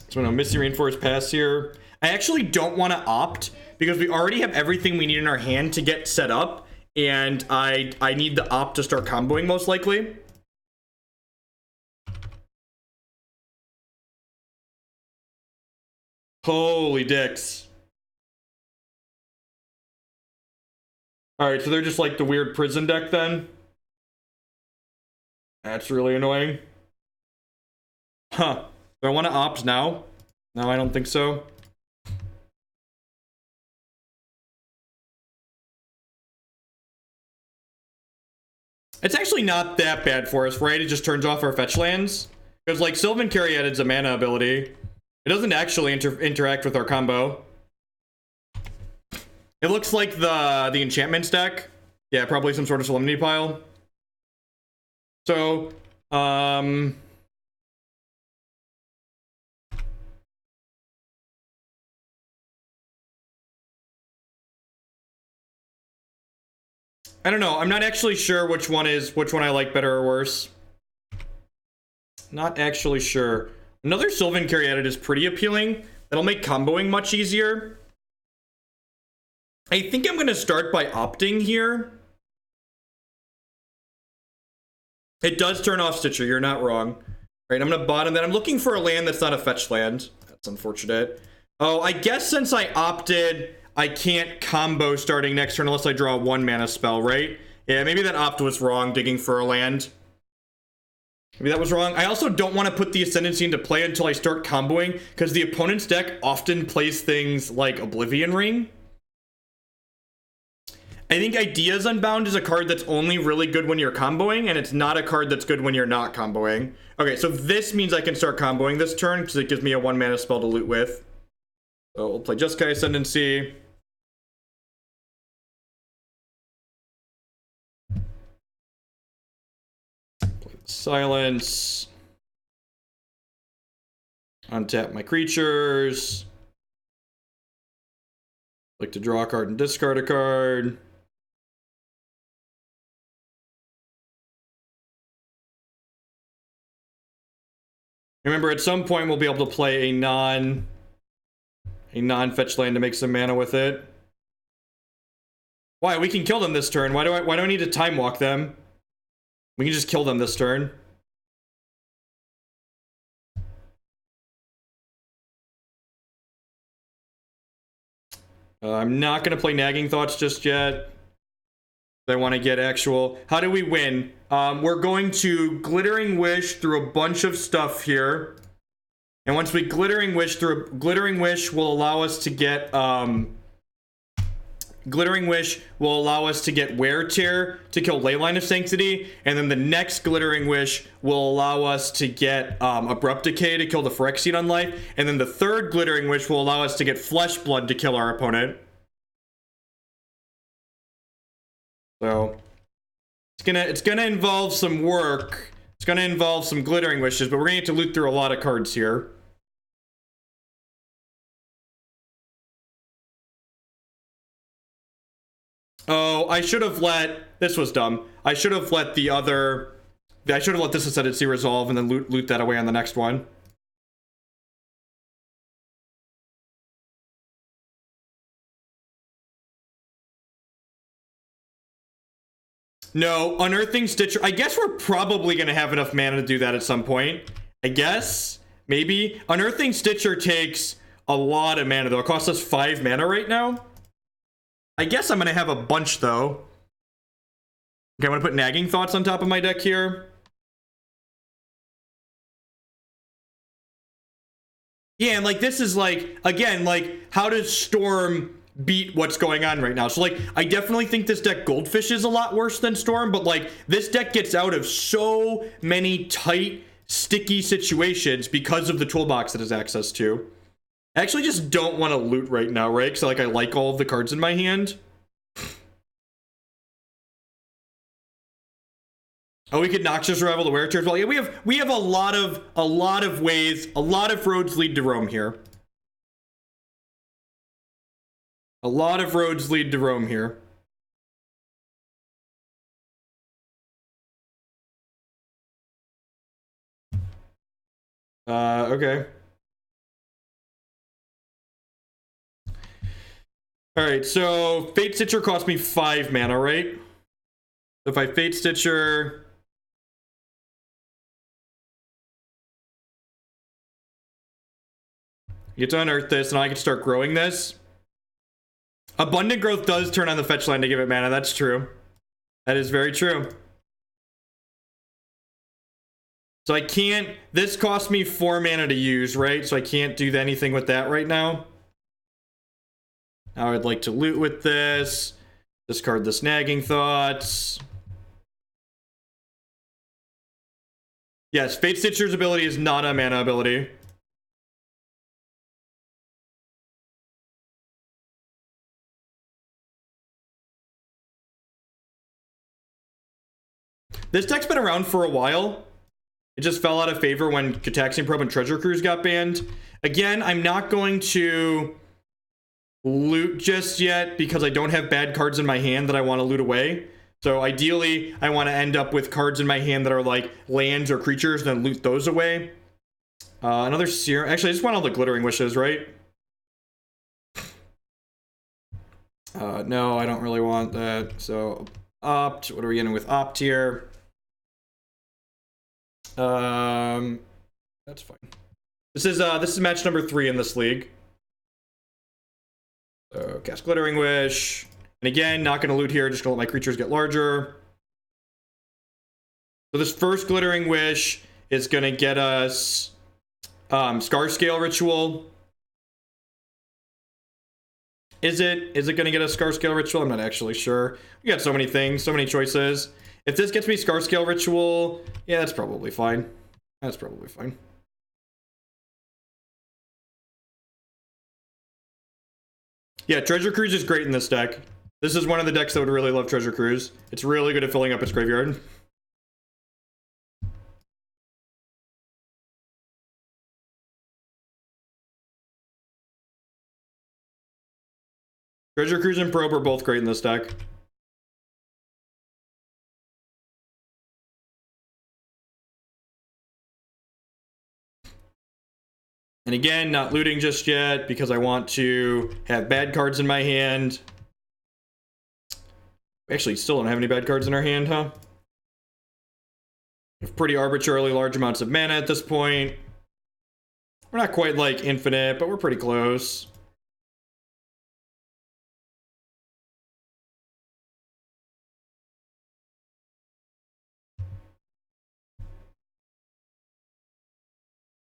So no, Misty Rainforest pass here. I actually don't want to opt because we already have everything we need in our hand to get set up, and I need the opt to start comboing most likely. Holy dicks. Alright, so they're just like the weird prison deck then? That's really annoying. Huh. Do I want to opt now? No, I don't think so. It's actually not that bad for us, right? It just turns off our fetch lands. Because, like, Sylvan Caryatid's a mana ability. It doesn't actually interact with our combo. It looks like the Enchantment deck. Yeah, probably some sort of Solemnity pile. So, I don't know. I'm not actually sure which one I like better or worse. Not actually sure. Another Sylvan Caryatid is pretty appealing. That'll make comboing much easier. I think I'm going to start by opting here. It does turn off Stitcher, you're not wrong. Right, I'm gonna bottom that. I'm looking for a land that's not a fetch land. That's unfortunate. Oh, I guess since I opted, I can't combo starting next turn unless I draw 1 mana spell, right? Yeah, maybe that opt was wrong, digging for a land. Maybe that was wrong. I also don't want to put the Ascendancy into play until I start comboing, because the opponent's deck often plays things like Oblivion Ring. I think Ideas Unbound is a card that's only really good when you're comboing, and it's not a card that's good when you're not comboing. Okay, so this means I can start comboing this turn, because it gives me a 1 mana spell to loot with. So we'll play Jeskai Ascendancy. Play Silence. Untap my creatures. Like to draw a card and discard a card. Remember, at some point we'll be able to play a non-fetch land to make some mana with it. Why? We can kill them this turn. Why do I need to time walk them? We can just kill them this turn. I'm not going to play Nagging Thoughts just yet. I want to get actual... How do we win? We're going to Glittering Wish through a bunch of stuff here. And once we Glittering Wish through... Glittering Wish will allow us to get... Glittering Wish will allow us to get Wear Tear to kill Leyline of Sanctity. And then the next Glittering Wish will allow us to get Abrupt Decay to kill the Phyrexian Unlife. And then the third Glittering Wish will allow us to get Flesh Blood to kill our opponent. So it's gonna involve some work. It's gonna involve some Glittering Wishes, but we're gonna need to loot through a lot of cards here. Oh, I should have let... This was dumb. I should have let the other... I should have let this Ascendancy resolve and then loot that away on the next one. No, Unearthing Stitcher. I guess we're probably going to have enough mana to do that at some point. I guess. Maybe. Unearthing Stitcher takes a lot of mana, though. It costs us 5 mana right now. I guess I'm going to have a bunch, though. Okay, I'm going to put Nagging Thoughts on top of my deck here. Yeah, and, like, this is, like, again, like, how does Storm beat what's going on right now? So, like, I definitely think this deck Goldfish is a lot worse than Storm, but, like, this deck gets out of so many tight, sticky situations because of the toolbox it has access to. I actually just don't want to loot right now, right? Because, like, I like all of the cards in my hand. Oh, we could Noxious Revival the Wear Tear as well. Yeah, we have a lot of ways, a lot of roads lead to Rome here. A lot of roads lead to Rome here. Okay. Alright, so Fatestitcher cost me 5 mana, right? So if I Fatestitcher... You get to unearth this, and I can start growing this. Abundant Growth does turn on the fetch line to give it mana, that's true. That is very true. So I can't... This cost me 4 mana to use, right? So I can't do anything with that right now. Now I'd like to loot with this. Discard this Nagging Thoughts. Yes, Fatestitcher's ability is not a mana ability. This deck's been around for a while. It just fell out of favor when Gitaxian Probe and Treasure Cruise got banned. Again, I'm not going to loot just yet because I don't have bad cards in my hand that I want to loot away. So ideally, I want to end up with cards in my hand that are like lands or creatures, then loot those away. Another Serum... Actually, I just want all the Glittering Wishes, right? No, I don't really want that. So, Opt. What are we getting with Opt here? That's fine. This is match number 3 in this league. So cast Glittering Wish. And again, not gonna loot here, just gonna let my creatures get larger. So this first Glittering Wish is gonna get us Scarscale Ritual. Is it gonna get us Scarscale Ritual? I'm not actually sure. We got so many things, so many choices. If this gets me Scarscale Ritual, yeah, that's probably fine. That's probably fine. Yeah, Treasure Cruise is great in this deck. This is one of the decks that would really love Treasure Cruise. It's really good at filling up its graveyard. Treasure Cruise and Probe are both great in this deck. And again, not looting just yet because I want to have bad cards in my hand. We actually still don't have any bad cards in our hand, huh? We have pretty arbitrarily large amounts of mana at this point. We're not quite like infinite, but we're pretty close.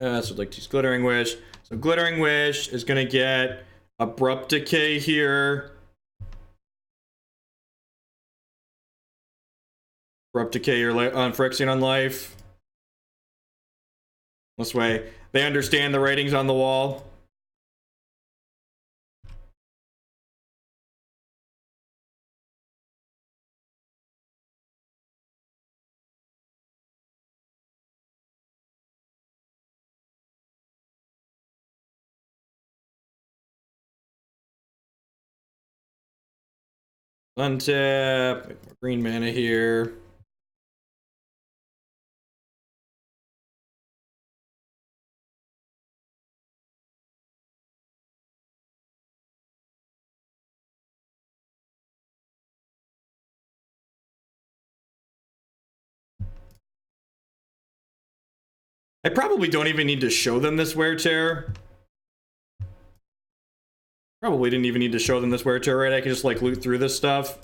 So like these Glittering Wish. So Glittering Wish is gonna get Abrupt Decay here. Abrupt Decay or on Phyrexian on life. This way, they understand the writings on the wall. Untap, make more green mana here. I probably don't even need to show them this wear tear. Probably didn't even need to show them this wear tear, right? I can just like loot through this stuff.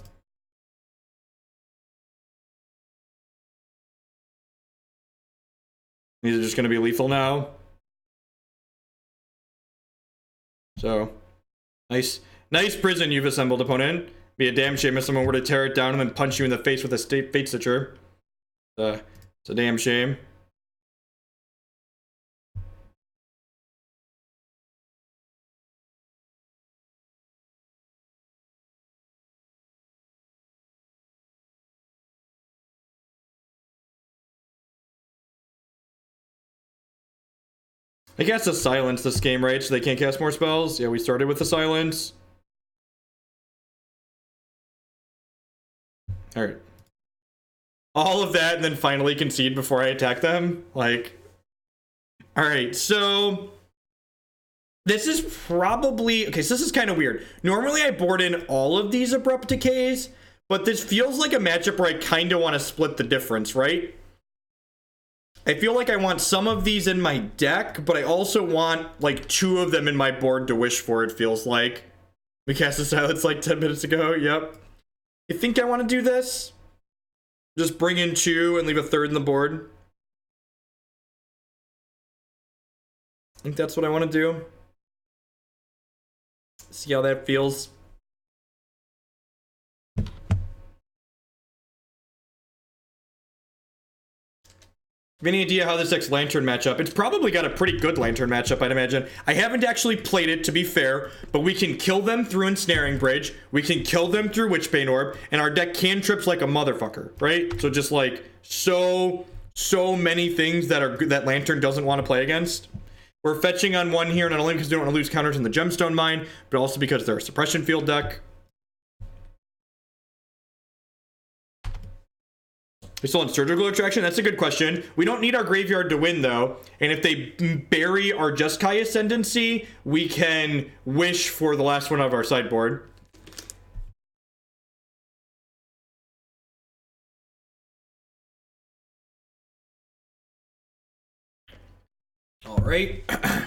These are just going to be lethal now. So, nice prison you've assembled, opponent. Be a damn shame if someone were to tear it down and then punch you in the face with a Fatestitcher. It's a damn shame. I guess to silence this game, right? So they can't cast more spells. Yeah, we started with the silence. All right. All of that and then finally concede before I attack them. Like, all right, so this is probably, okay, so this is kind of weird. Normally I board in all of these Abrupt Decays, but this feels like a matchup where I kind of want to split the difference, right? I feel like I want some of these in my deck, but I also want like 2 of them in my board to wish for, it feels like. We cast a silence like 10 minutes ago, yep. I think I want to do this. Just bring in 2 and leave a 3rd in the board. I think that's what I want to do. See how that feels. Have any idea how this deck's Lantern matchup? It's probably got a pretty good Lantern matchup, I'd imagine. I haven't actually played it, to be fair, but we can kill them through Ensnaring Bridge, we can kill them through Witchbane Orb, and our deck cantrips like a motherfucker, right? So just like, so many things that Lantern doesn't want to play against. We're fetching on 1 here, not only because we don't want to lose counters in the Gemstone Mine, but also because they're a Suppression Field deck. We still on Surgical Extraction? That's a good question. We don't need our graveyard to win, though. And if they bury our Jeskai Ascendancy, we can wish for the last one of our sideboard. All right. I'm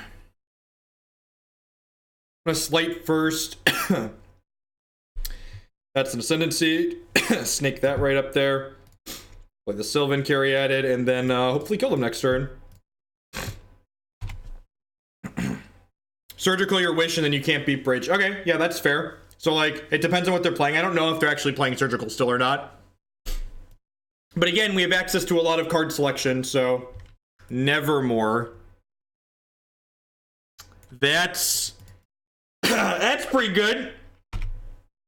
gonna Sleight first. That's an Ascendancy. Snake that right up there. Play the Sylvan Caryatid, and then hopefully kill them next turn. Surgical your wish, and then you can't beat bridge. Okay, yeah, that's fair. So, like, it depends on what they're playing. I don't know if they're actually playing surgical still or not. But again, we have access to a lot of card selection, so Nevermore. That's that's pretty good.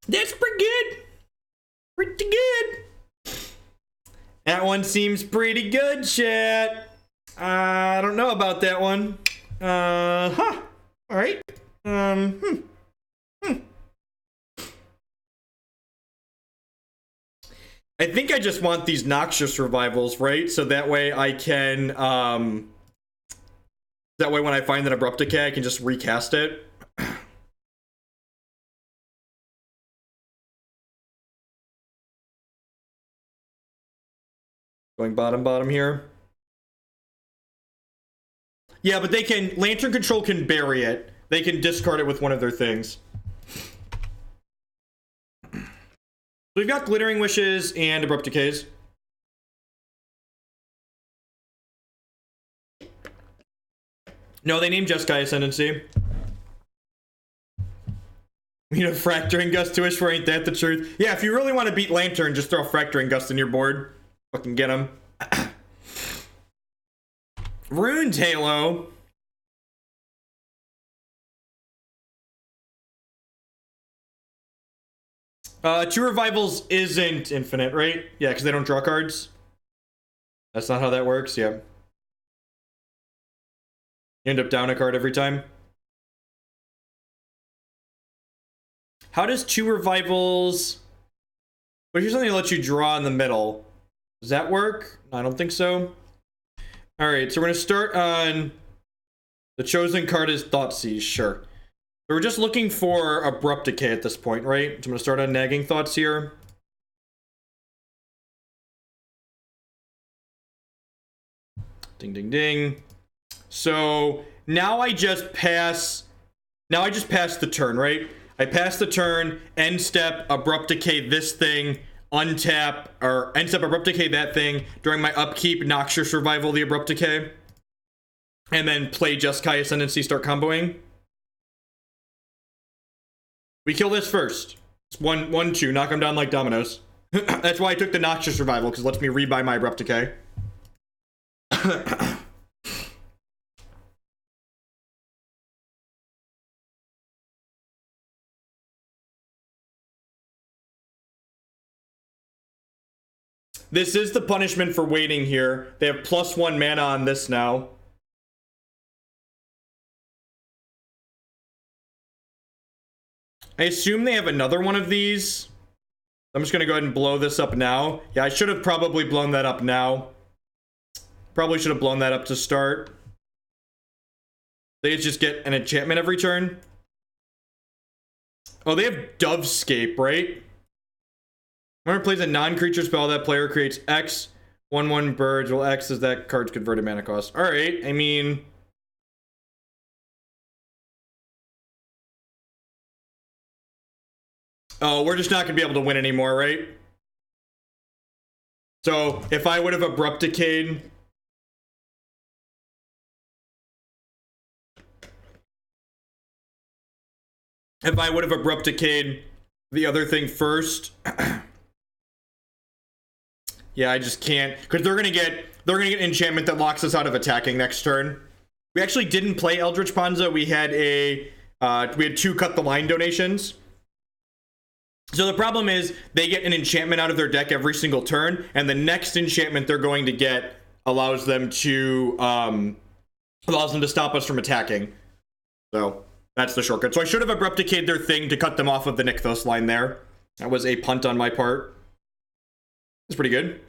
That's pretty good. Pretty good. That one seems pretty good, chat. I don't know about that one. All right. I think I just want these Noxious Revivals, right? So that way I can, that way when I find an Abrupt Decay, I can just recast it. Going bottom here. Yeah, but they can, Lantern Control can bury it. They can discard it with one of their things. We've got Glittering Wishes and Abrupt Decays. No, they named Jeskai Ascendancy. You know, Fracturing Gust to wish for, ain't that the truth? Yeah, if you really want to beat Lantern, just throw Fracturing Gust in your board. Fucking get him. Ruined Halo. Two Revivals isn't infinite, right? Yeah, because they don't draw cards. That's not how that works, yeah. You end up down a card every time. How does two Revivals... But here's something that lets you draw in the middle. Does that work? I don't think so. Alright, so we're going to start on... The chosen card is Thoughtseize, sure. So we're just looking for Abrupt Decay at this point, right? So I'm going to start on Nagging Thoughts here. Ding, ding, ding. So now I just pass... Now I just pass the turn, right? I pass the turn, end step, Abrupt Decay this thing, untap, or end step, Abrupt Decay that thing. During my upkeep, Noxious Revival the Abrupt Decay. And then play Jeskai Ascendancy, start comboing. We kill this first. It's 1-2, knock them down like dominoes. That's why I took the Noxious Revival, because it lets me rebuy my Abrupt Decay. This is the punishment for waiting here. They have +1 mana on this now. I assume they have another one of these. I'm just going to go ahead and blow this up now. Yeah, I should have probably blown that up now. Probably should have blown that up to start. They just get an enchantment every turn. Oh, they have Dovescape, right? Whenever plays a non-creature spell, that player creates X. 1/1 birds. Well, X is that card's converted mana cost. Alright, I mean... Oh, we're just not going to be able to win anymore, right? So, if I would have Abrupt Decayed... If I would have Abrupt Decayed the other thing first... Yeah, I just can't. Because they're going to get enchantment that locks us out of attacking next turn. We actually didn't play Eldritch Ponza. We had two Cut the Line donations. So the problem is they get an enchantment out of their deck every single turn, and the next enchantment they're going to get allows them to stop us from attacking. So that's the shortcut. So I should have Abrupt Decayed their thing to cut them off of the Nykthos line there. That was a punt on my part. That's pretty good.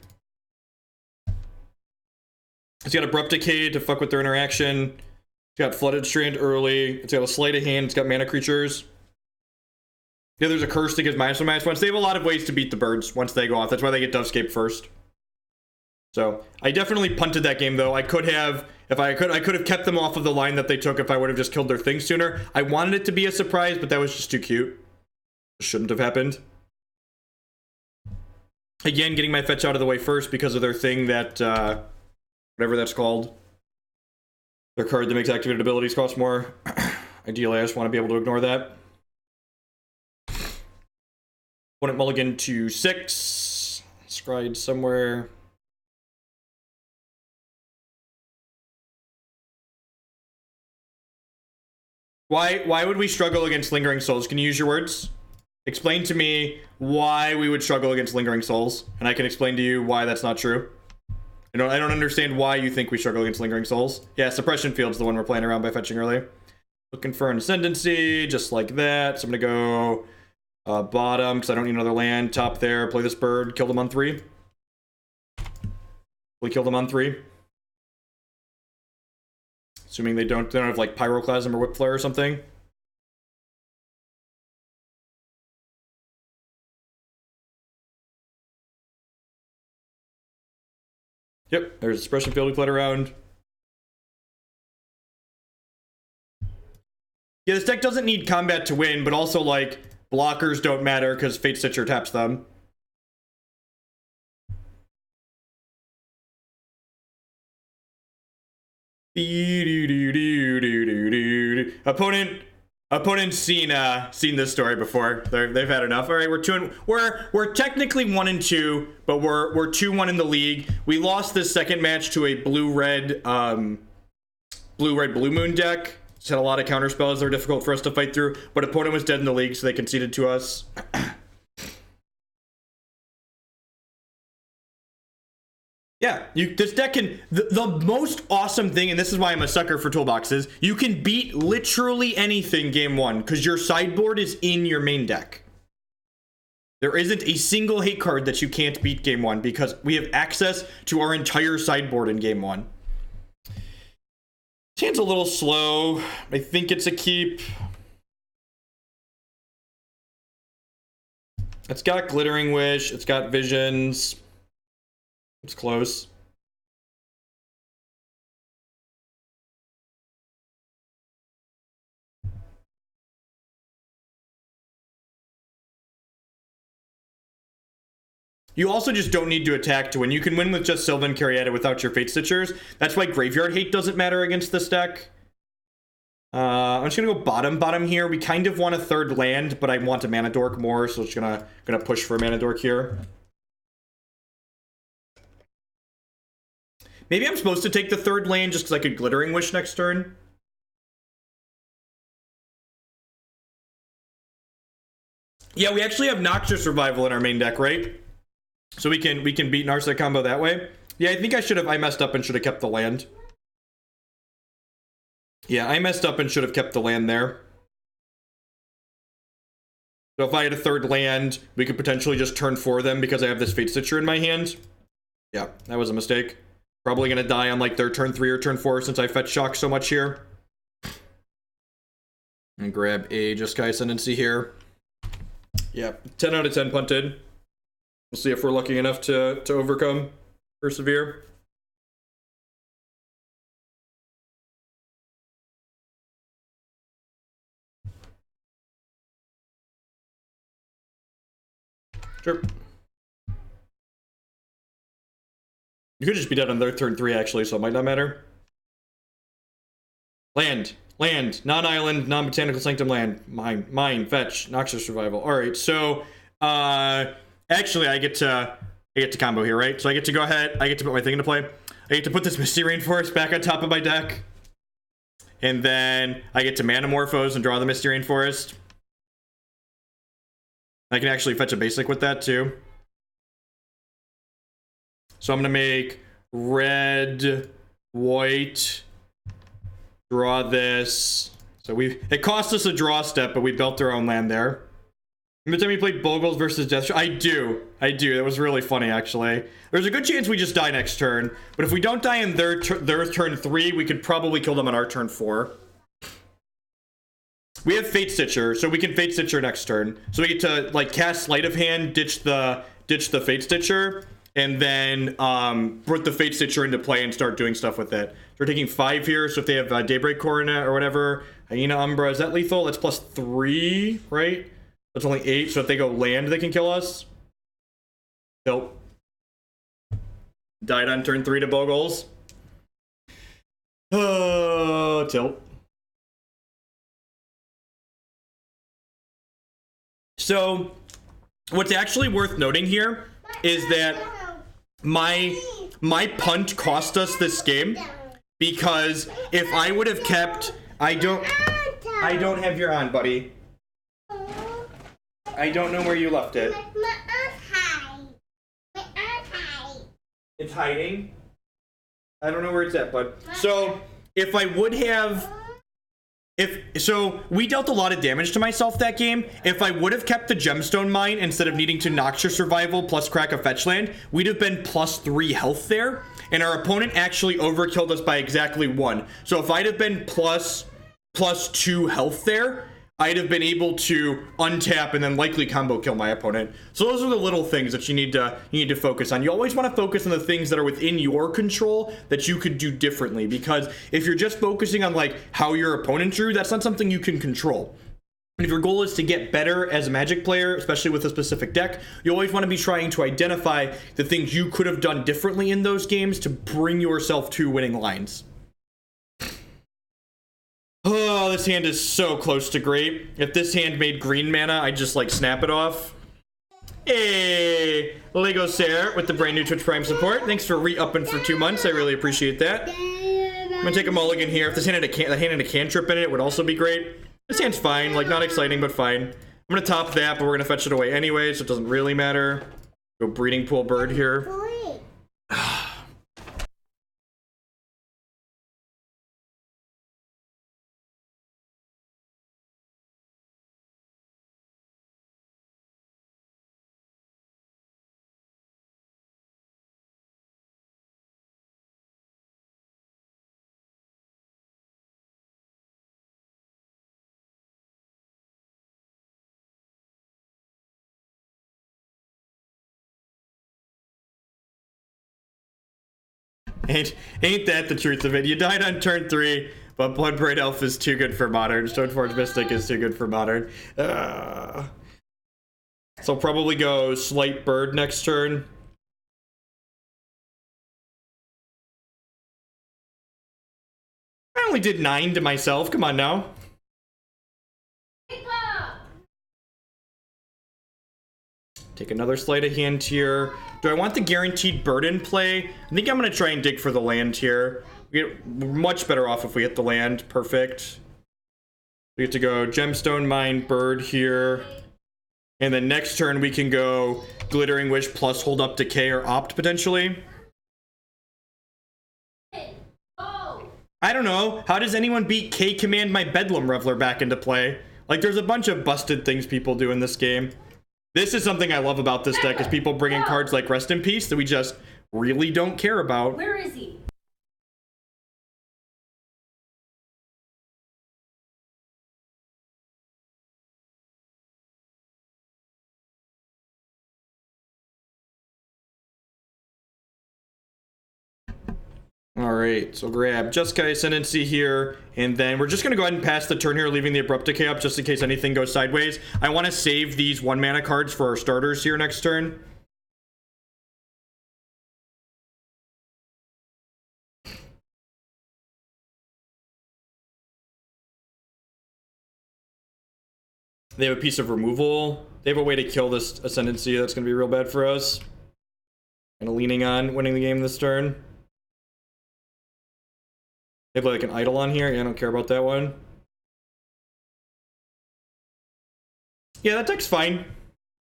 It's got Abrupt Decay to fuck with their interaction. It's got Flooded Strand early. It's got a Sleight of Hand. It's got mana creatures. Yeah, there's a curse that gives -1/-1. They have a lot of ways to beat the birds once they go off. That's why they get Dovescape first. So, I definitely punted that game, though. I could have If I could have kept them off of the line that they took if I would have just killed their thing sooner. I wanted it to be a surprise, but that was just too cute. Shouldn't have happened. Again, getting my fetch out of the way first because of their thing that, whatever that's called. Their card that makes activated abilities cost more. Ideally, I just want to be able to ignore that. Opponent mulligan to 6. Scried somewhere. Why would we struggle against Lingering Souls? Can you use your words? Explain to me why we would struggle against Lingering Souls, and I can explain to you why that's not true. I don't understand why you think we struggle against Lingering Souls. Yeah, Suppression Field's the one we're playing around by fetching early. Looking for an Ascendancy, just like that. So I'm gonna go bottom, because I don't need another land. Top there, play this bird, kill them on 3. We kill them on 3. Assuming they don't have like Pyroclasm or Whip Flare or something. Yep, there's a Suppression Field we played around. Yeah, this deck doesn't need combat to win, but also like blockers don't matter because Fatestitcher taps them. Opponent's seen this story before. They've had enough. All right, we're technically 1-2, but we're 2-1 in the league. We lost this second match to a blue-red blue moon deck. Just had a lot of counter spells that were difficult for us to fight through, but opponent was dead in the league, so they conceded to us. Yeah, this deck can... The most awesome thing, and this is why I'm a sucker for toolboxes, you can beat literally anything game 1, because your sideboard is in your main deck. There isn't a single hate card that you can't beat game 1, because we have access to our entire sideboard in game 1. This hand's a little slow. I think it's a keep. It's got Glittering Wish, it's got Visions. It's close. You also just don't need to attack to win. You can win with just Sylvan Caryatid without your Fatestitchers. That's why Graveyard Hate doesn't matter against this deck. I'm just gonna go bottom here. We kind of want a third land, but I want a Mana Dork more, so it's gonna push for a Mana Dork here. Maybe I'm supposed to take the third land just because I could Glittering Wish next turn. Yeah, we actually have Noxious Revival in our main deck, right? So we can beat Narset combo that way. Yeah, I think I messed up and should have kept the land. Yeah, I messed up and should have kept the land there. So if I had a third land, we could potentially just turn 4 them because I have this Fatestitcher in my hand. Yeah, that was a mistake. Probably gonna die on like their turn 3 or turn 4 since I fetch shock so much here. And grab a Jeskai Ascendancy here. Yeah, 10 out of 10 punted. We'll see if we're lucky enough to overcome, persevere. Sure. You could just be dead on their turn 3, actually, so it might not matter. Land, non-island, non-botanical sanctum land, mine, fetch, Noxious Revival. All right, so actually, I get to combo here, right? So I get to go ahead, I get to put my thing into play. I get to put this Misty Rainforest back on top of my deck, and then I get to Manamorphose and draw the Misty Rainforest. I can actually fetch a basic with that too. So I'm gonna make red, white, draw this. So it cost us a draw step, but we built our own land there. Every time we played Bogles versus Death, I do. That was really funny, actually. There's a good chance we just die next turn, but if we don't die in their turn 3, we could probably kill them on our turn 4. We have Fatestitcher, so we can Fatestitcher next turn. So we get to like cast Sleight of Hand, ditch the Fatestitcher, and then put the Fatestitcher into play and start doing stuff with it. So we're taking 5 here, so if they have Daybreak Coronet or whatever, Hyena Umbra, is that lethal? That's +3, right? That's only 8, so if they go land, they can kill us. Nope. Died on turn 3 to Bogles. Oh, tilt. So, what's actually worth noting here is that my punt cost us this game, because if I would have kept, I don't have your on, buddy. I don't know where you left it. It's hiding. I don't know where it's at, bud. So if I would have, so we dealt a lot of damage to myself that game. If I would have kept the Gemstone Mine instead of needing to Noxious Revival plus crack a fetch land, we'd have been +3 health there, and our opponent actually overkilled us by exactly 1. So if I'd have been +2 health there, I'd have been able to untap and then likely combo kill my opponent. So those are the little things that you need to focus on. You always want to focus on the things that are within your control that you could do differently, because if you're just focusing on like how your opponent drew, that's not something you can control. And if your goal is to get better as a Magic player, especially with a specific deck, you always want to be trying to identify the things you could have done differently in those games to bring yourself to winning lines. Oh, this hand is so close to great. If this hand made green mana, I'd just like snap it off. Hey, Lego Sarah with the brand new Twitch Prime support. Thanks for re-upping for 2 months. I really appreciate that. I'm gonna take a mulligan here. If this hand had a cantrip in it, it would also be great. This hand's fine, like not exciting, but fine. I'm gonna top that, but we're gonna fetch it away anyway, so it doesn't really matter. Go Breeding Pool Bird here. Ain't that the truth of it? You died on turn 3, but Bloodbraid Elf is too good for Modern. Stoneforge Mystic is too good for Modern. So probably go Slight Bird next turn. I only did 9 to myself. Come on now. Take another Sleight of Hand here. Do I want the Guaranteed Bird in play? I think I'm going to try and dig for the land here. We get much better off if we hit the land. Perfect. We get to go Gemstone Mine, Bird here. And then next turn we can go Glittering Wish plus Hold Up Decay or Opt potentially. I don't know. How does anyone beat K Command my Bedlam Reveler back into play? Like, there's a bunch of busted things people do in this game. This is something I love about this deck, is people bring in cards like Rest in Peace that we just really don't care about. Where is he? Alright, so grab Jeskai Ascendancy here, and then we're just going to go ahead and pass the turn here, leaving the Abrupt Decay up just in case anything goes sideways. I want to save these 1 mana cards for our starters here next turn. They have a piece of removal. They have a way to kill this Ascendancy that's going to be real bad for us. Kind of leaning on winning the game this turn. They have like an idol on here. Yeah, I don't care about that one. Yeah, that deck's fine.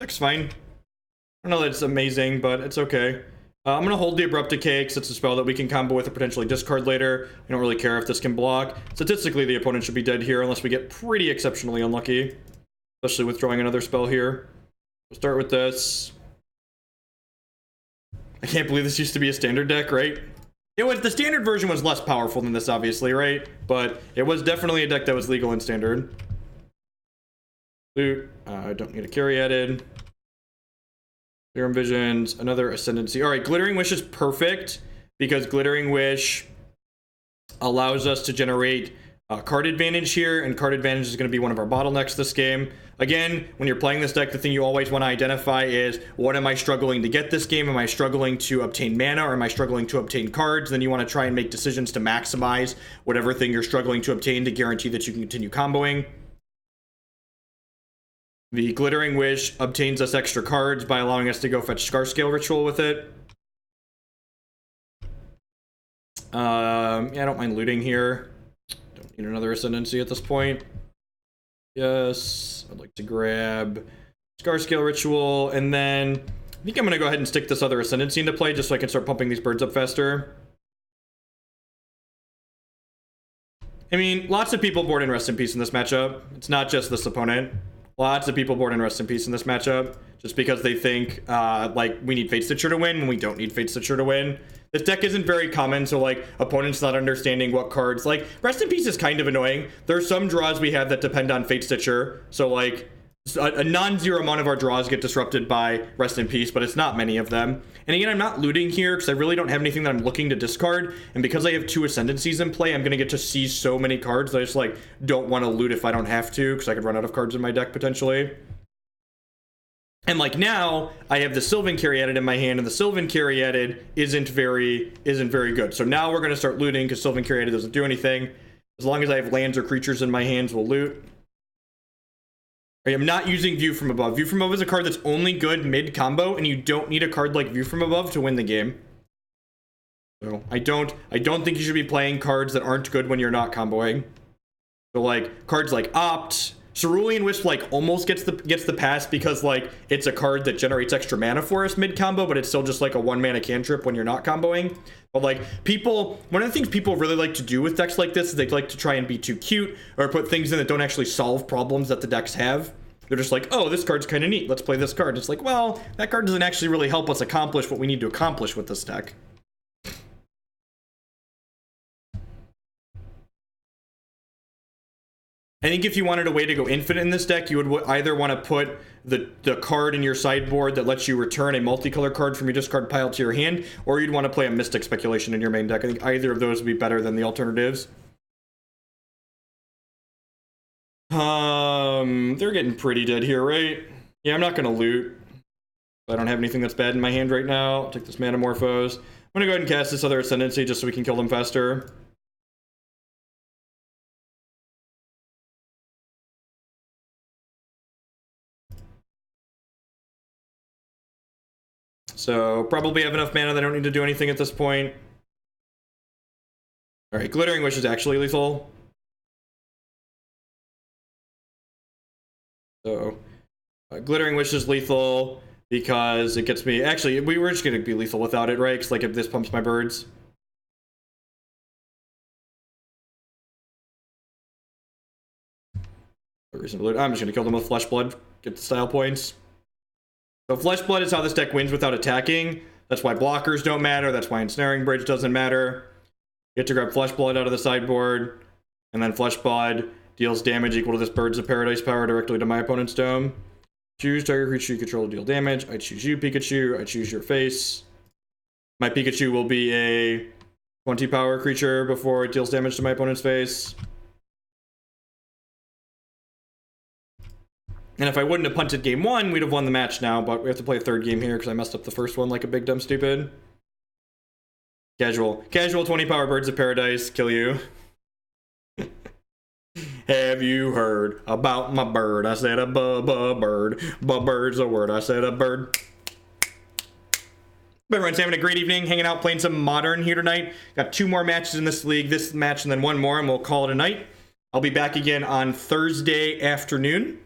Deck's fine. I don't know that it's amazing, but it's okay. I'm going to hold the Abrupt Decay because it's a spell that we can combo with or potentially discard later. I don't really care if this can block. Statistically, the opponent should be dead here unless we get pretty exceptionally unlucky. Especially with drawing another spell here. We'll start with this. I can't believe this used to be a standard deck, right? It was, the standard version was less powerful than this, obviously, right? But it was definitely a deck that was legal in standard. Loot. I don't need a Caryatid. Serum Visions, another Ascendancy. All right, Glittering Wish is perfect because Glittering Wish allows us to generate card advantage here, and card advantage is going to be one of our bottlenecks this game. Again, when you're playing this deck, the thing you always want to identify is, what am I struggling to get this game? Am I struggling to obtain mana, or am I struggling to obtain cards? Then you want to try and make decisions to maximize whatever thing you're struggling to obtain to guarantee that you can continue comboing. The Glittering Wish obtains us extra cards by allowing us to go fetch Scarscale Ritual with it. Yeah, I don't mind looting here. Don't need another Ascendancy at this point. Yes, I'd like to grab Scarscale Ritual, and then I think I'm going to go ahead and stick this other Ascendancy into play just so I can start pumping these birds up faster. I mean, lots of people board in Rest in Peace in this matchup. It's not just this opponent. Lots of people board in Rest in Peace in this matchup just because they think, like, we need Fatestitcher to win when we don't need Fatestitcher to win. This deck isn't very common, so, like, opponents not understanding what cards... Like, Rest in Peace is kind of annoying. There are some draws we have that depend on Fatestitcher, so, like, a non-zero amount of our draws get disrupted by Rest in Peace, but it's not many of them. And again, I'm not looting here because I really don't have anything that I'm looking to discard, and because I have 2 Ascendancies in play, I'm going to get to see so many cards that I just, like, don't want to loot if I don't have to, because I could run out of cards in my deck, potentially. And, like, now, I have the Sylvan Caryatid in my hand, and the Sylvan Caryatid isn't very good. So now we're going to start looting, because Sylvan Caryatid doesn't do anything. As long as I have lands or creatures in my hands, we'll loot. I am not using View from Above. View from Above is a card that's only good mid-combo, and you don't need a card like View from Above to win the game. So, I don't think you should be playing cards that aren't good when you're not comboing. So, like, cards like Opt... Cerulean Wisp, like, almost gets the pass because, like, it's a card that generates extra mana for us mid-combo, but it's still just, like, a 1-mana cantrip when you're not comboing. But, like, one of the things people really like to do with decks like this is they like to try and be too cute or put things in that don't actually solve problems that the decks have. They're just like, oh, this card's kind of neat, let's play this card. It's like, well, that card doesn't actually really help us accomplish what we need to accomplish with this deck. I think if you wanted a way to go infinite in this deck, you would either want to put the card in your sideboard that lets you return a multicolor card from your discard pile to your hand, or you'd want to play a Mystic Speculation in your main deck. I think either of those would be better than the alternatives. They're getting pretty dead here, right? Yeah, I'm not going to loot. I don't have anything that's bad in my hand right now. I'll take this Manamorphose. I'm going to go ahead and cast this other Ascendancy just so we can kill them faster. So, probably have enough mana that I don't need to do anything at this point. Alright, Glittering Wish is actually lethal. So, Glittering Wish is lethal because it gets me... Actually, we were just going to be lethal without it, right? Because, like, if this pumps my birds. I'm just going to kill them with Flesh Blood, get the style points. So Flesh Blood is how this deck wins without attacking. That's why blockers don't matter. That's why Ensnaring Bridge doesn't matter. You get to grab Flesh Blood out of the sideboard, and then Flesh Blood deals damage equal to this Birds of Paradise power directly to my opponent's dome. Choose target creature you control to deal damage. I choose you, Pikachu. I choose your face. My Pikachu will be a 20 power creature before it deals damage to my opponent's face. And if I wouldn't have punted game 1, we'd have won the match now, but we have to play a third game here because I messed up the first one like a big dumb stupid. Casual 20 power Birds of Paradise, kill you. Have you heard about my bird? I said a bird. Bird's a word. I said a bird. But everyone's having a great evening, hanging out, playing some Modern here tonight. Got 2 more matches in this league, this match and then 1 more, and we'll call it a night. I'll be back again on Thursday afternoon.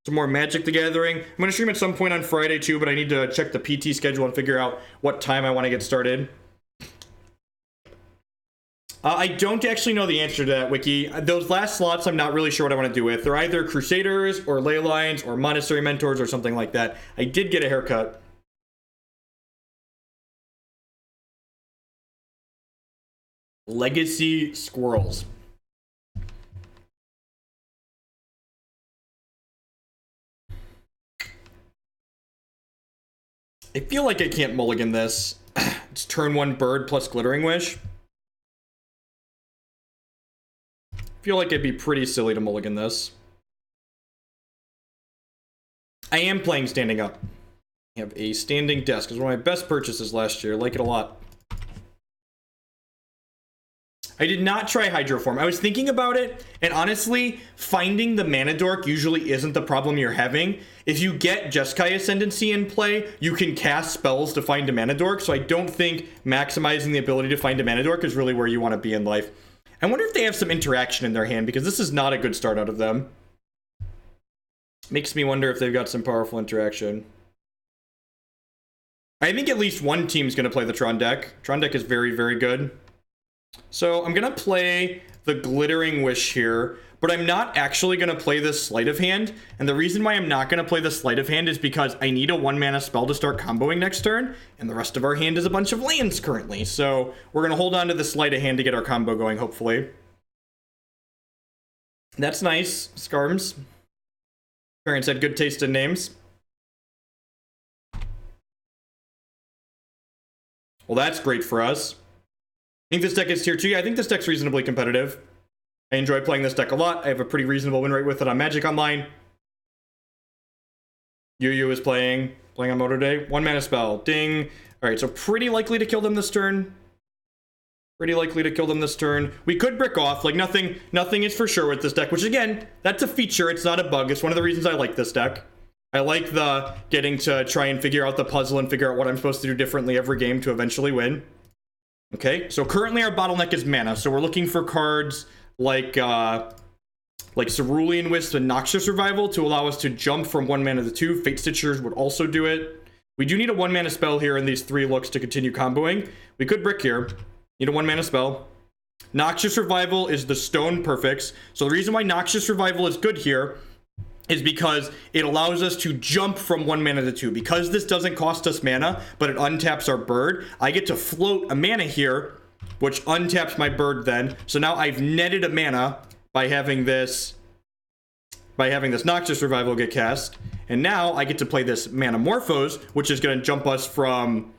Some more Magic the Gathering. I'm going to stream at some point on Friday too, but I need to check the PT schedule and figure out what time I want to get started. I don't actually know the answer to that, Wiki. Those last slots, I'm not really sure what I want to do with. They're either Crusaders or Leylines or Monastery Mentors or something like that. I did get a haircut. Legacy Squirrels. I feel like I can't mulligan this. It's turn 1 bird plus Glittering Wish. I feel like it'd be pretty silly to mulligan this. I am playing standing up. I have a standing desk. It was one of my best purchases last year. I like it a lot. I did not try Hydroform. I was thinking about it, and honestly, finding the mana dork usually isn't the problem you're having. If you get Jeskai Ascendancy in play, you can cast spells to find a mana dork, so I don't think maximizing the ability to find a mana dork is really where you want to be in life. I wonder if they have some interaction in their hand, because this is not a good start out of them. Makes me wonder if they've got some powerful interaction. I think at least one team's going to play the Tron deck. Tron deck is very, very good. So I'm going to play the Glittering Wish here, but I'm not actually going to play this Sleight of Hand. And the reason why I'm not going to play the Sleight of Hand is because I need a 1-mana spell to start comboing next turn, and the rest of our hand is a bunch of lands currently. So we're going to hold on to the Sleight of Hand to get our combo going, hopefully. That's nice, Scarms. Parents had good taste in names. Well, that's great for us. I think this deck is tier 2. Yeah, I think this deck's reasonably competitive. I enjoy playing this deck a lot. I have a pretty reasonable win rate with it on Magic Online. Yu is playing on Moto Day. 1-mana spell. Ding. Alright, so pretty likely to kill them this turn. Pretty likely to kill them this turn. We could brick off. Like, nothing is for sure with this deck, which, again, that's a feature. It's not a bug. It's one of the reasons I like this deck. I like the getting to try and figure out the puzzle and figure out what I'm supposed to do differently every game to eventually win. Okay, so currently our bottleneck is mana, so we're looking for cards like Cerulean Wisps and Noxious Revival to allow us to jump from 1 mana to 2. Fatestitchers would also do it. We do need a 1-mana spell here in these 3 looks to continue comboing. We could brick here. Need a 1-mana spell. Noxious Revival is the stone perfects. So the reason why Noxious Revival is good here is because it allows us to jump from 1 mana to 2. Because this doesn't cost us mana, but it untaps our bird, I get to float a mana here, which untaps my bird then. So now I've netted a mana by having this Noxious Revival get cast. And now I get to play this Manamorphose, which is going to jump us from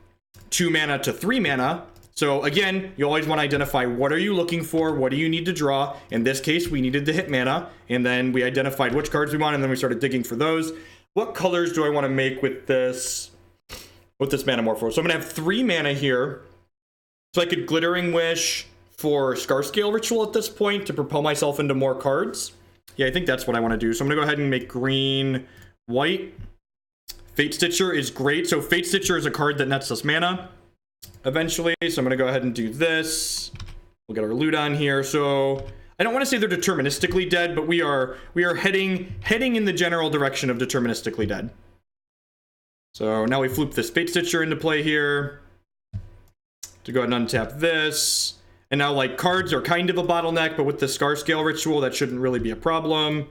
2 mana to 3 mana. So again, you always want to identify what are you looking for, what do you need to draw. In this case, we needed to hit mana, and then we identified which cards we want, and then we started digging for those. What colors do I want to make with this Manamorphose? So I'm going to have 3 mana here. So I could Glittering Wish for Scarscale Ritual at this point to propel myself into more cards. Yeah, I think that's what I want to do. So I'm going to go ahead and make green, white. Fatestitcher is great. So Fatestitcher is a card that nets us mana eventually. So I'm going to go ahead and do this. We'll get our loot on here. So I don't want to say they're deterministically dead, but we are heading in the general direction of deterministically dead. So now we floop this Fatestitcher into play here to go ahead and untap this. And now, like, cards are kind of a bottleneck, but with the Scarscale Ritual, that shouldn't really be a problem.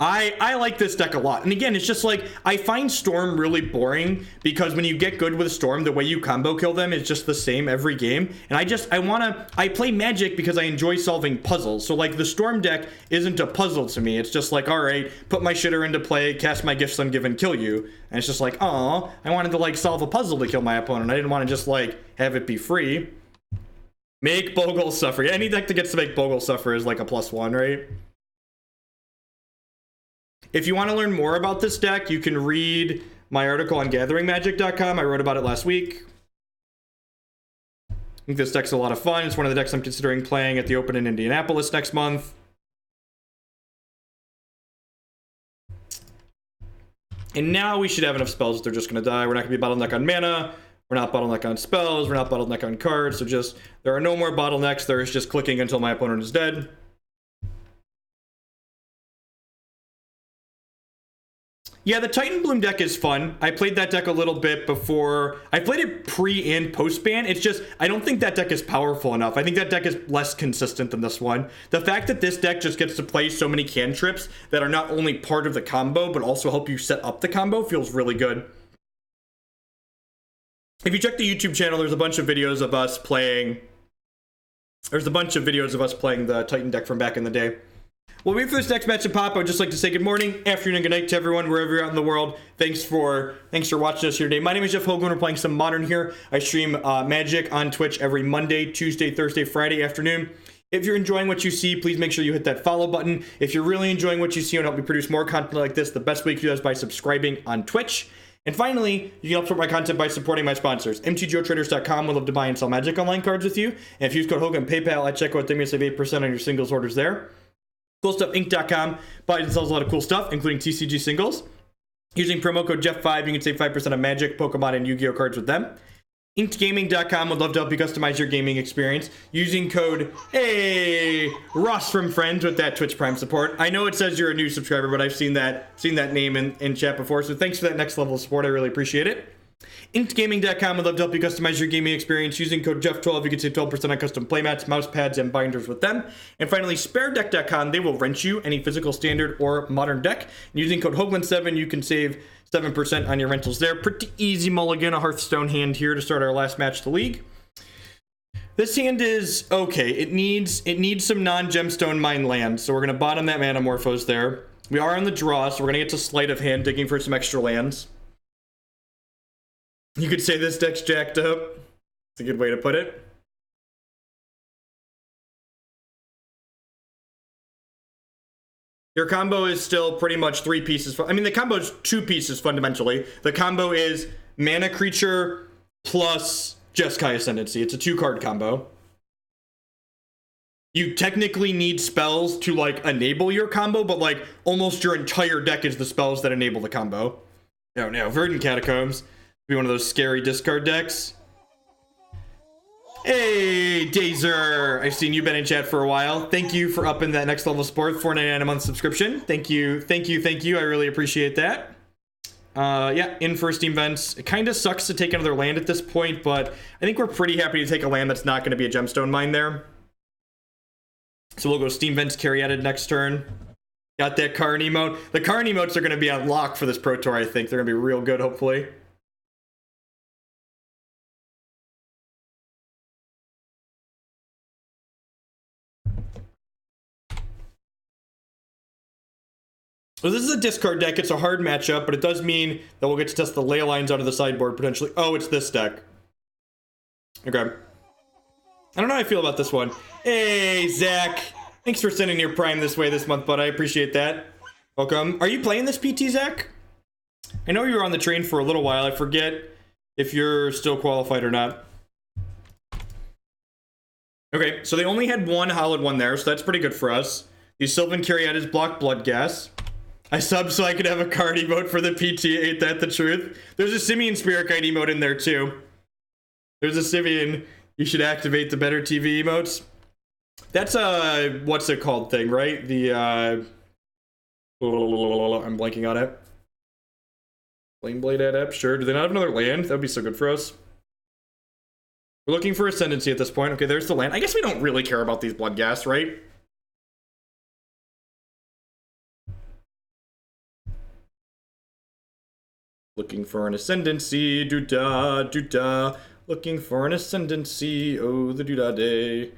I like this deck a lot. And again, it's just like, I find Storm really boring because when you get good with Storm, the way you combo kill them is just the same every game. And I play Magic because I enjoy solving puzzles. So like the Storm deck isn't a puzzle to me. It's just like, all right, put my shitter into play, cast my Gifts Ungiven, kill you. And it's just like, aw, I wanted to like solve a puzzle to kill my opponent. I didn't want to just like have it be free. Make Bogles suffer. Any deck that gets to make Bogles suffer is like a +1, right? If you want to learn more about this deck, you can read my article on gatheringmagic.com. I wrote about it last week. I think this deck's a lot of fun. It's one of the decks I'm considering playing at the Open in Indianapolis next month. And now we should have enough spells that they're just going to die. We're not going to be bottleneck on mana. We're not bottleneck on spells. We're not bottleneck on cards. So just, there are no more bottlenecks. There is just clicking until my opponent is dead. Yeah, the Titan Bloom deck is fun. I played that deck a little bit before. I played it pre and post ban. It's just, I don't think that deck is powerful enough. I think that deck is less consistent than this one. The fact that this deck just gets to play so many cantrips that are not only part of the combo, but also help you set up the combo feels really good. If you check the YouTube channel, there's a bunch of videos of us playing. There's a bunch of videos of us playing the Titan deck from back in the day. We'll wait for this next match to pop. I would just like to say good morning, afternoon, and good night to everyone wherever you're out in the world. Thanks for watching us here today. My name is Jeff Hogan. We're playing some Modern here. I stream Magic on Twitch every Monday, Tuesday, Thursday, Friday afternoon. If you're enjoying what you see, please make sure you hit that follow button. If you're really enjoying what you see and help me produce more content like this, the best way you can do that is by subscribing on Twitch. And finally, you can help support my content by supporting my sponsors. mtgotraders.com would love to buy and sell Magic Online cards with you. And if you use code Hogan PayPal at checkout, they may save 8% on your singles orders there. CoolStuffInc.com buys and sells a lot of cool stuff, including TCG singles. Using promo code Jeff5, you can save 5% on Magic, Pokemon, and Yu-Gi-Oh cards with them. InkedGaming.com would love to help you customize your gaming experience using code Ross from Friends with that Twitch Prime support. I know it says you're a new subscriber, but I've seen that name in chat before, so thanks for that next level of support. I really appreciate it. InkedGaming.com would love to help you customize your gaming experience using code Jeff12. You can save 12% on custom playmats, mouse pads, and binders with them. And finally, SpareDeck.com. They will rent you any physical, standard, or modern deck. And using code Hoagland7, you can save 7% on your rentals there. Pretty easy mulligan, a Hearthstone hand here to start our last match of the league. This hand is okay. It needs some non-Gemstone Mine land, so we're going to bottom that Manamorphose there. We are on the draw, so we're going to get to Sleight of Hand, digging for some extra lands. You could say this deck's jacked up. It's a good way to put it. Your combo is still pretty much 3 pieces. I mean, the combo is 2 pieces fundamentally. The combo is mana creature plus Jeskai Ascendancy. It's a 2-card combo. You technically need spells to like enable your combo, but like almost your entire deck is the spells that enable the combo. Oh no, Verdant Catacombs. Be one of those scary discard decks. Hey, Dazer! I've seen you've been in chat for a while. Thank you for upping that next level support. $4.99 a month subscription. Thank you. I really appreciate that. Yeah, in for Steam Vents. It kind of sucks to take another land at this point, but I think we're pretty happy to take a land that's not going to be a Gemstone Mine there. So we'll go Steam Vents Caryatid next turn. Got that Karn emote. The Karn emotes are going to be unlocked for this Pro Tour, I think. They're going to be real good, hopefully. So this is a discard deck. It's a hard matchup, but it does mean that we'll get to test the ley lines out of the sideboard potentially. Oh, it's this deck. Okay. I don't know how I feel about this one. Hey, Zach. Thanks for sending your Prime this way this month, bud. I appreciate that. Welcome. Are you playing this PT, Zach? I know you were on the train for a little while. I forget if you're still qualified or not. Okay, so they only had one Hallowed one there, so that's pretty good for us. These Sylvan Caryatids block Blood Gas. I subbed so I could have a card emote for the PT. Ain't that the truth? There's a Simian Spirit Guide emote in there too. There's a Simian. You should activate the better TV emotes. That's a what's it called thing, right? The I'm blanking on it. Flameblade Adept, sure. Do they not have another land? That would be so good for us. We're looking for Ascendancy at this point. Okay, there's the land. I guess we don't really care about these Blood Gas, right? Looking for an Ascendancy, doo-da, doo-da. Looking for an Ascendancy, oh, the doo-da day.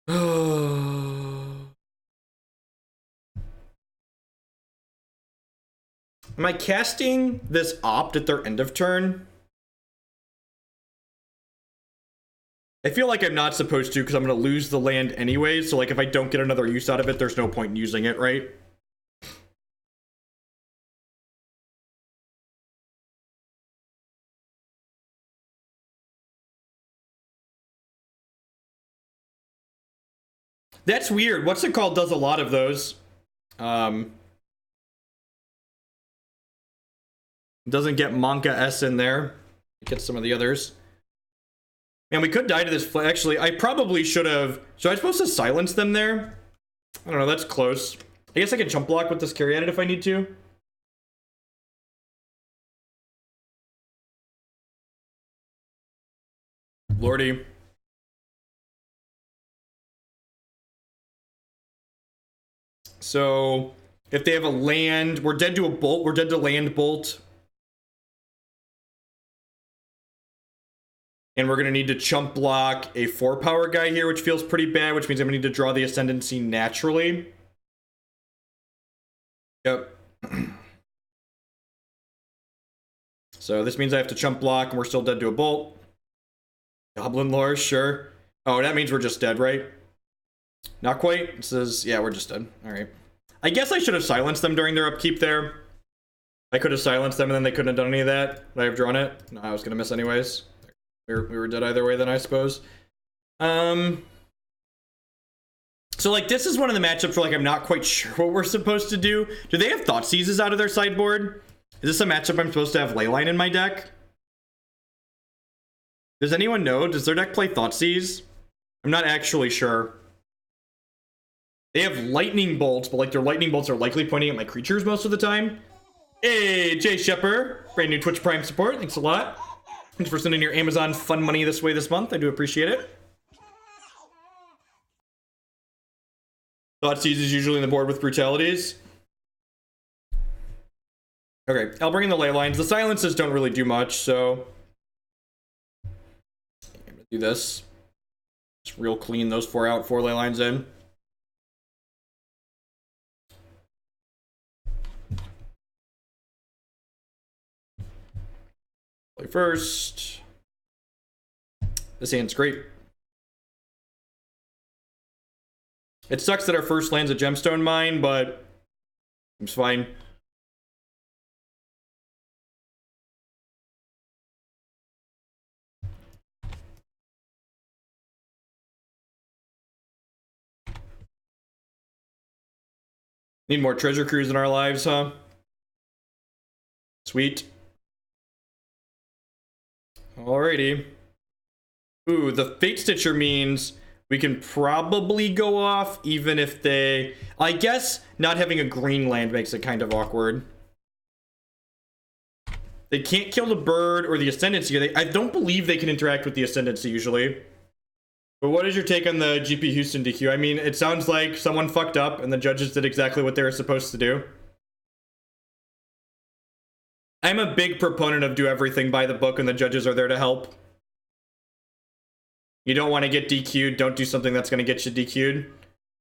Am I casting this Opt at their end of turn? I feel like I'm not supposed to because I'm going to lose the land anyway, so like if I don't get another use out of it, there's no point in using it, right? That's weird. What's it called? Does a lot of those. Doesn't get Monka S in there. It gets some of the others. Man, we could die to this. Actually, I probably should have. So I'm supposed to silence them there? I don't know. That's close. I guess I can jump block with this Caryatid if I need to. Lordy. So if they have a land, we're dead to a bolt. We're dead to land bolt. And we're going to need to chump block a 4-power guy here, which feels pretty bad, which means I'm going to need to draw the Ascendancy naturally. Yep. So this means I have to chump block, and we're still dead to a bolt. Goblin lore, sure. Oh, that means we're just dead, right? Not quite. It says, yeah, we're just dead. All right. I guess I should have silenced them during their upkeep there. I could have silenced them, and then they couldn't have done any of that. Would I have drawn it? No, I was going to miss anyways. We were dead either way then, I suppose. So, like, this is one of the matchups where, like, I'm not quite sure what we're supposed to do. Do they have Thought Seizes out of their sideboard? Is this a matchup I'm supposed to have Leyline in my deck? Does anyone know? Does their deck play Thoughtseize? I'm not actually sure. They have Lightning Bolts, but like their Lightning Bolts are likely pointing at my creatures most of the time. Hey, Jay Shepard, brand new Twitch Prime support. Thanks a lot. Thanks for sending your Amazon fun money this way this month. I do appreciate it. Thoughtseize is usually on the board with Brutalities. Okay, I'll bring in the ley lines. The silences don't really do much, so I'm gonna do this. Just real clean those 4 out, 4 ley lines in. Play first. This hand's great. It sucks that our first land's a Gemstone Mine, but it's fine. Need more treasure cruise in our lives, huh? Sweet. Alrighty. Ooh, the Fatestitcher means we can probably go off even if they... I guess not having a green land makes it kind of awkward. They can't kill the bird or the Ascendancy. I don't believe they can interact with the Ascendancy usually. But what is your take on the GP Houston DQ? I mean, it sounds like someone fucked up and the judges did exactly what they were supposed to do. I'm a big proponent of do everything by the book and the judges are there to help. You don't want to get DQ'd, don't do something that's going to get you DQ'd.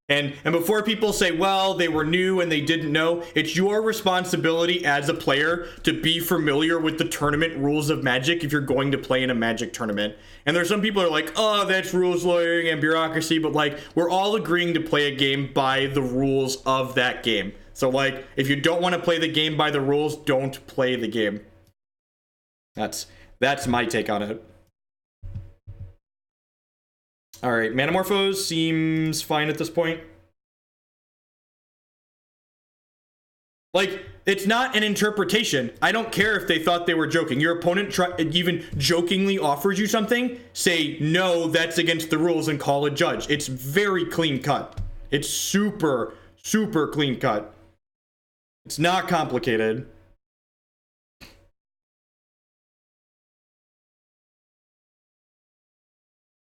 And before people say, well, they were new and they didn't know, it's your responsibility as a player to be familiar with the tournament rules of Magic if you're going to play in a Magic tournament. And there's some people who are like, oh, that's rules lawyering and bureaucracy, but like, we're all agreeing to play a game by the rules of that game. So like, if you don't want to play the game by the rules, don't play the game. That's my take on it. All right, Manamorphose seems fine at this point. Like, it's not an interpretation. I don't care if they thought they were joking. Your opponent even jokingly offers you something, say, no, that's against the rules and call a judge. It's very clean cut. It's super, super clean cut. It's not complicated.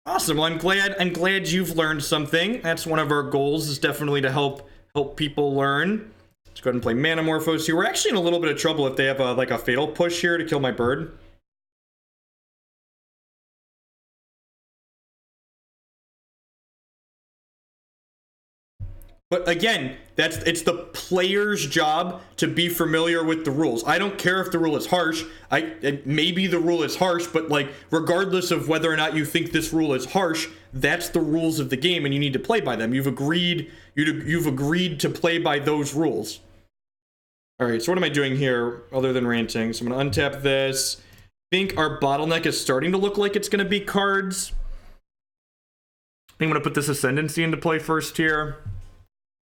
Awesome. Well, I'm glad you've learned something. That's one of our goals, is definitely to help people learn. Let's go ahead and play Manamorphose here. We're actually in a little bit of trouble if they have like a fatal push here to kill my bird. But again, it's the player's job to be familiar with the rules. I don't care if the rule is harsh. Maybe the rule is harsh, but like, regardless of whether or not you think this rule is harsh, that's the rules of the game, and you need to play by them. You've agreed to play by those rules. All right, so what am I doing here other than ranting? So I'm gonna untap this. I think our bottleneck is starting to look like it's gonna be cards. I think I'm gonna put this Ascendancy into play first here.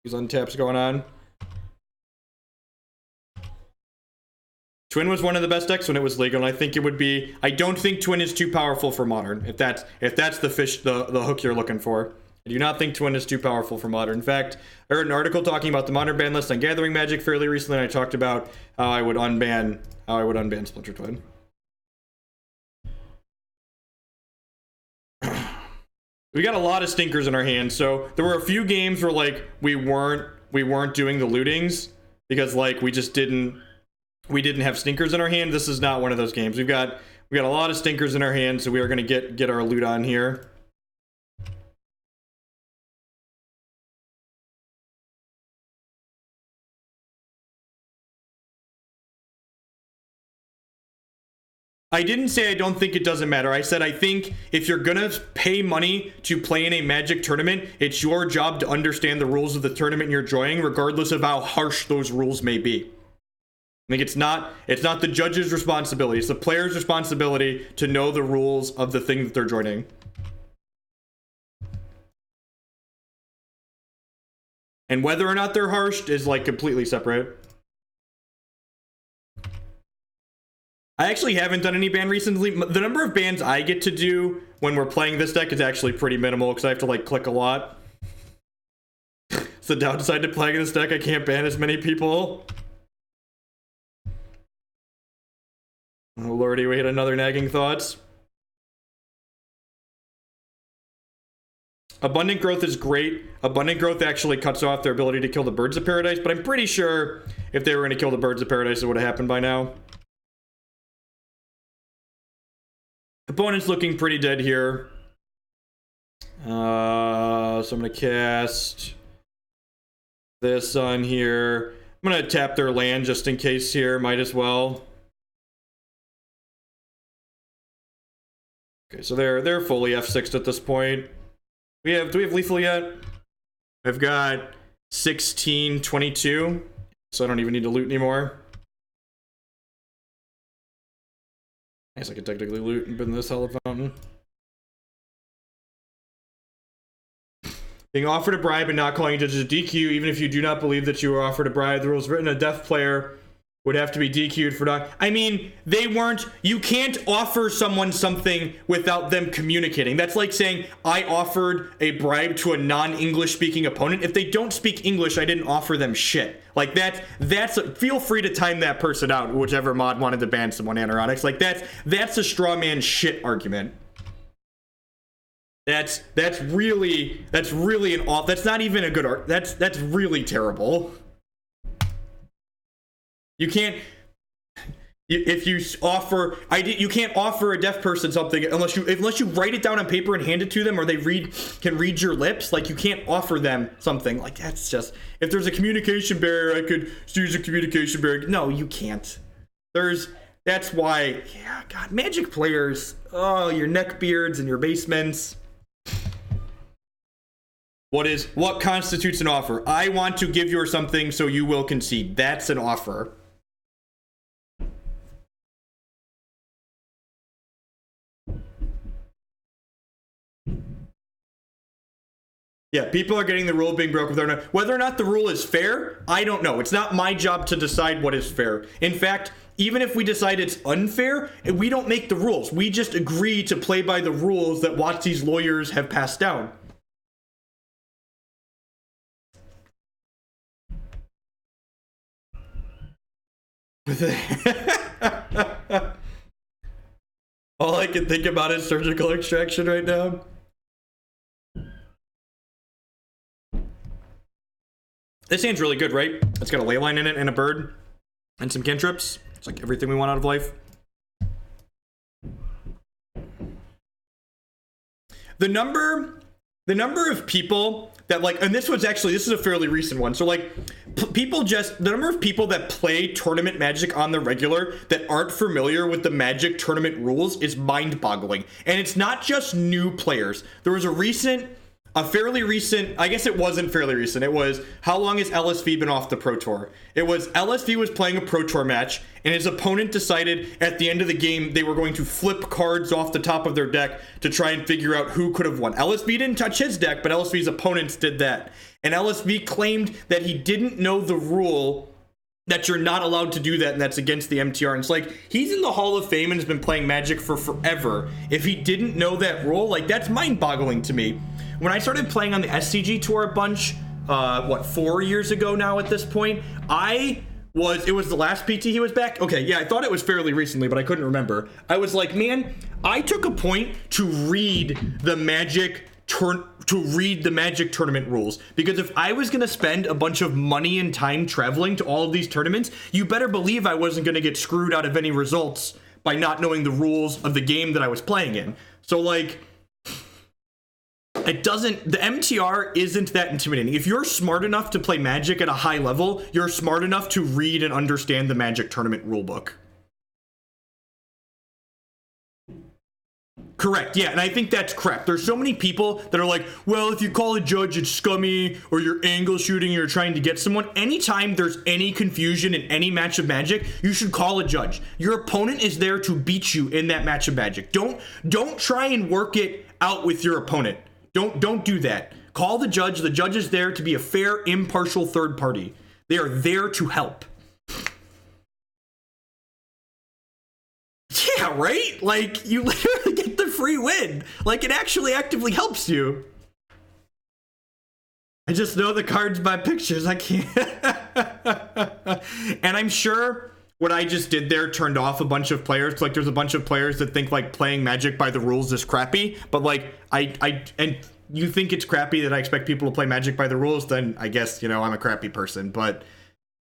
These untaps going on. Twin was one of the best decks when it was legal, and I think it would be. I don't think Twin is too powerful for Modern. If that's the hook you're looking for. I do not think Twin is too powerful for Modern. In fact, I read an article talking about the Modern ban list on Gathering Magic fairly recently, and I talked about how I would unban Splinter Twin. We got a lot of stinkers in our hands, so there were a few games where like we weren't doing the lootings because like we didn't have stinkers in our hand. This is not one of those games. We got a lot of stinkers in our hands, so we are gonna get our loot on here. I didn't say I don't think it doesn't matter. I said I think if you're gonna pay money to play in a Magic tournament, it's your job to understand the rules of the tournament you're joining, regardless of how harsh those rules may be. I think it's not the judge's responsibility. It's the player's responsibility to know the rules of the thing that they're joining. And whether or not they're harsh is like completely separate. I actually haven't done any ban recently. The number of bans I get to do when we're playing this deck is actually pretty minimal because I have to like click a lot. It's the downside to playing this deck. I can't ban as many people. Oh lordy, we hit another Nagging Thoughts. Abundant Growth is great. Abundant Growth actually cuts off their ability to kill the Birds of Paradise, but I'm pretty sure if they were going to kill the Birds of Paradise, it would have happened by now. Opponent's looking pretty dead here. So I'm going to cast this on here. I'm going to tap their land just in case here. Might as well. Okay, so they're fully F6'd at this point. Do we have lethal yet? I've got 16, 22, so I don't even need to loot anymore. I guess I could technically loot and bin this Hallowed Fountain. Being offered a bribe and not calling judges a DQ, even if you do not believe that you were offered a bribe. The rules written a deaf player would have to be DQ'd for not. I mean, they weren't. You can't offer someone something without them communicating. That's like saying I offered a bribe to a non-English speaking opponent. If they don't speak English, I didn't offer them shit. Like feel free to time that person out, whichever mod wanted to ban someone Anoronics. Like that's a straw man shit argument. That's really an off. That's not even a good art. That's really terrible. You can't. If you offer, you can't offer a deaf person something unless you write it down on paper and hand it to them, or they can read your lips. Like you can't offer them something. Like that's just, if there's a communication barrier, I could use a communication barrier. No, you can't. That's why. Yeah, God, Magic players. Oh, your neckbeards and your basements. What constitutes an offer? I want to give you something, so you will concede. That's an offer. Yeah, people are getting the rule being broken. Whether or not the rule is fair, I don't know. It's not my job to decide what is fair. In fact, even if we decide it's unfair, we don't make the rules. We just agree to play by the rules that WotC's lawyers have passed down. All I can think about is surgical extraction right now. This hand's really good, right? It's got a leyline in it and a bird and some cantrips. It's like everything we want out of life. The number of people that like, and this is a fairly recent one. So like the number of people that play tournament Magic on the regular that aren't familiar with the Magic tournament rules is mind-boggling. And it's not just new players. There was a fairly recent, I guess it wasn't fairly recent. It was, how long has LSV been off the Pro Tour? It was, LSV was playing a Pro Tour match, and his opponent decided at the end of the game they were going to flip cards off the top of their deck to try and figure out who could have won. LSV didn't touch his deck, but LSV's opponents did that. And LSV claimed that he didn't know the rule that you're not allowed to do that, and that's against the MTR. And it's like, he's in the Hall of Fame and has been playing Magic for forever. If he didn't know that rule, like, that's mind-boggling to me. When I started playing on the SCG tour a bunch, 4 years ago now at this point, it was the last PT he was back? Okay, yeah, I thought it was fairly recently, but I couldn't remember. I was like, man, I took a point to read the Magic tournament rules, because if I was going to spend a bunch of money and time traveling to all of these tournaments, you better believe I wasn't going to get screwed out of any results by not knowing the rules of the game that I was playing in. So like, the MTR isn't that intimidating. If you're smart enough to play Magic at a high level, you're smart enough to read and understand the Magic tournament rulebook. Correct, yeah, and I think that's crap. There's so many people that are like, well, if you call a judge, it's scummy, or you're angle shooting, or you're trying to get someone. Anytime there's any confusion in any match of Magic, you should call a judge. Your opponent is there to beat you in that match of Magic. Don't try and work it out with your opponent. Don't do that. Call the judge. The judge is there to be a fair, impartial third party. They are there to help. Yeah, right? Like, you literally get the free win. Like, it actually actively helps you. I just know the cards by pictures. I can't. And I'm sure what I just did there turned off a bunch of players. Like, there's a bunch of players that think, like, playing Magic by the rules is crappy. But, like, and you think it's crappy that I expect people to play Magic by the rules, then I guess, you know, I'm a crappy person. But,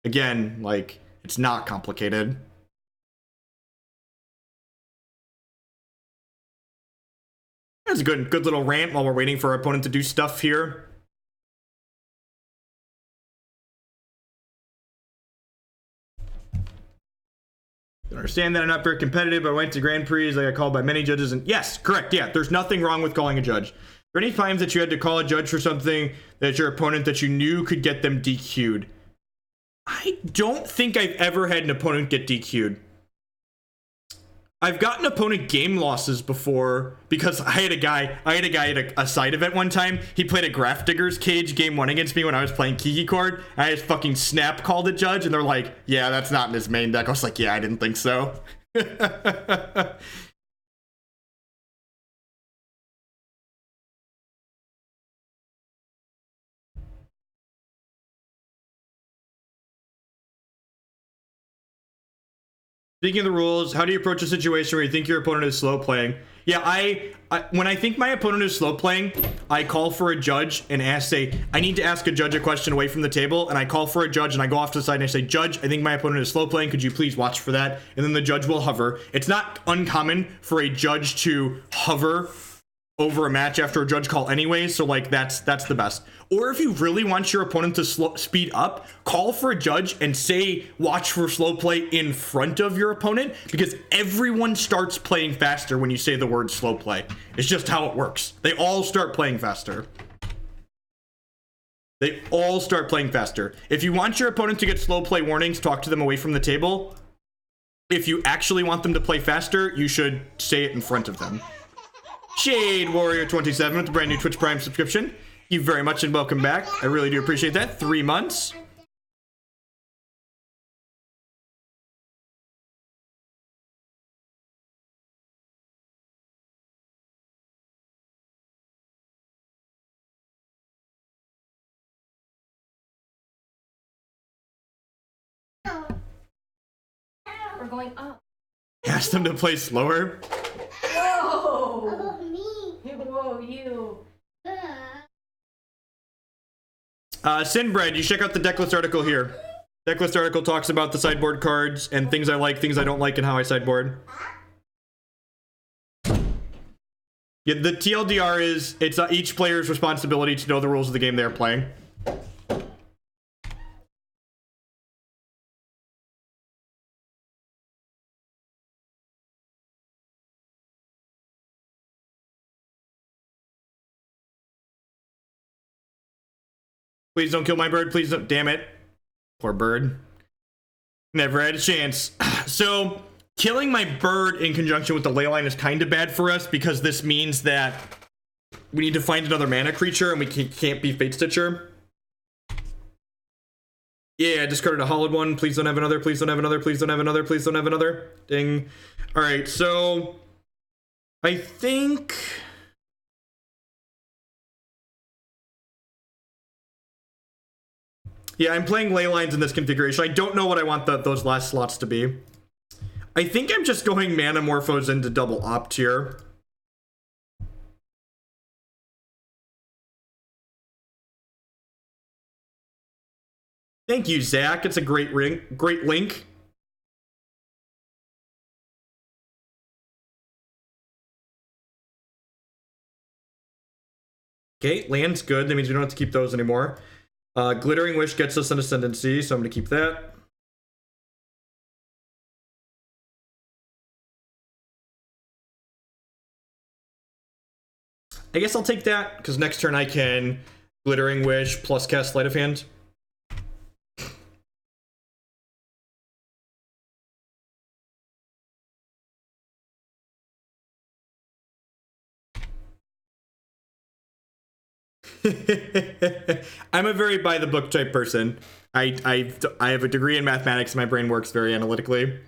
again, like, it's not complicated. That's a good little rant while we're waiting for our opponent to do stuff here. I understand that I'm not very competitive. I went to Grand Prix. I got called by many judges. And yes, correct. Yeah, there's nothing wrong with calling a judge. Are there any times that you had to call a judge for something that your opponent that you knew could get them DQ'd? I don't think I've ever had an opponent get DQ'd. I've gotten opponent game losses before because I had a guy at a side event one time. He played a Graph Digger's Cage game 1 against me when I was playing Kiki Chord. I just fucking snap called a judge and they're like, yeah, that's not in his main deck. I was like, yeah, I didn't think so. Speaking of the rules, how do you approach a situation where you think your opponent is slow playing? Yeah, when I think my opponent is slow playing, I call for a judge and I need to ask a judge a question away from the table, and I call for a judge and I go off to the side and I say, Judge, I think my opponent is slow playing. Could you please watch for that? And then the judge will hover. It's not uncommon for a judge to hover over a match after a judge call anyway, so like that's the best. Or if you really want your opponent to speed up, call for a judge and say watch for slow play in front of your opponent, because everyone starts playing faster when you say the word slow play. It's just how it works. They all start playing faster. They all start playing faster. If you want your opponent to get slow play warnings, talk to them away from the table. If you actually want them to play faster, you should say it in front of them. Shade Warrior 27 with the brand new Twitch Prime subscription. Thank you very much and welcome back. I really do appreciate that. 3 months. We're going up. Ask them to play slower. Whoa! Me. Whoa, you. Sinbred, you check out the decklist article here. Decklist article talks about the sideboard cards and things I like, things I don't like, and how I sideboard. Yeah, the TLDR is it's each player's responsibility to know the rules of the game they're playing. Please don't kill my bird. Please don't. Damn it. Poor bird. Never had a chance. So, killing my bird in conjunction with the Leyline is kind of bad for us because this means that we need to find another mana creature and we can't be Fatestitcher. Yeah, I discarded a Hallowed one. Please don't have another. Please don't have another. Please don't have another. Please don't have another. Ding. Alright, so I think... Yeah, I'm playing Leylines in this configuration. I don't know what I want those last slots to be. I think I'm just going Manamorphose into double opt here. Thank you, Zach. It's a great link. Okay, land's good. That means we don't have to keep those anymore. Glittering Wish gets us an Ascendancy, so I'm going to keep that. I guess I'll take that, because next turn I can Glittering Wish plus cast Sleight of Hand. I'm a very by the book type person. I have a degree in mathematics. My brain works very analytically.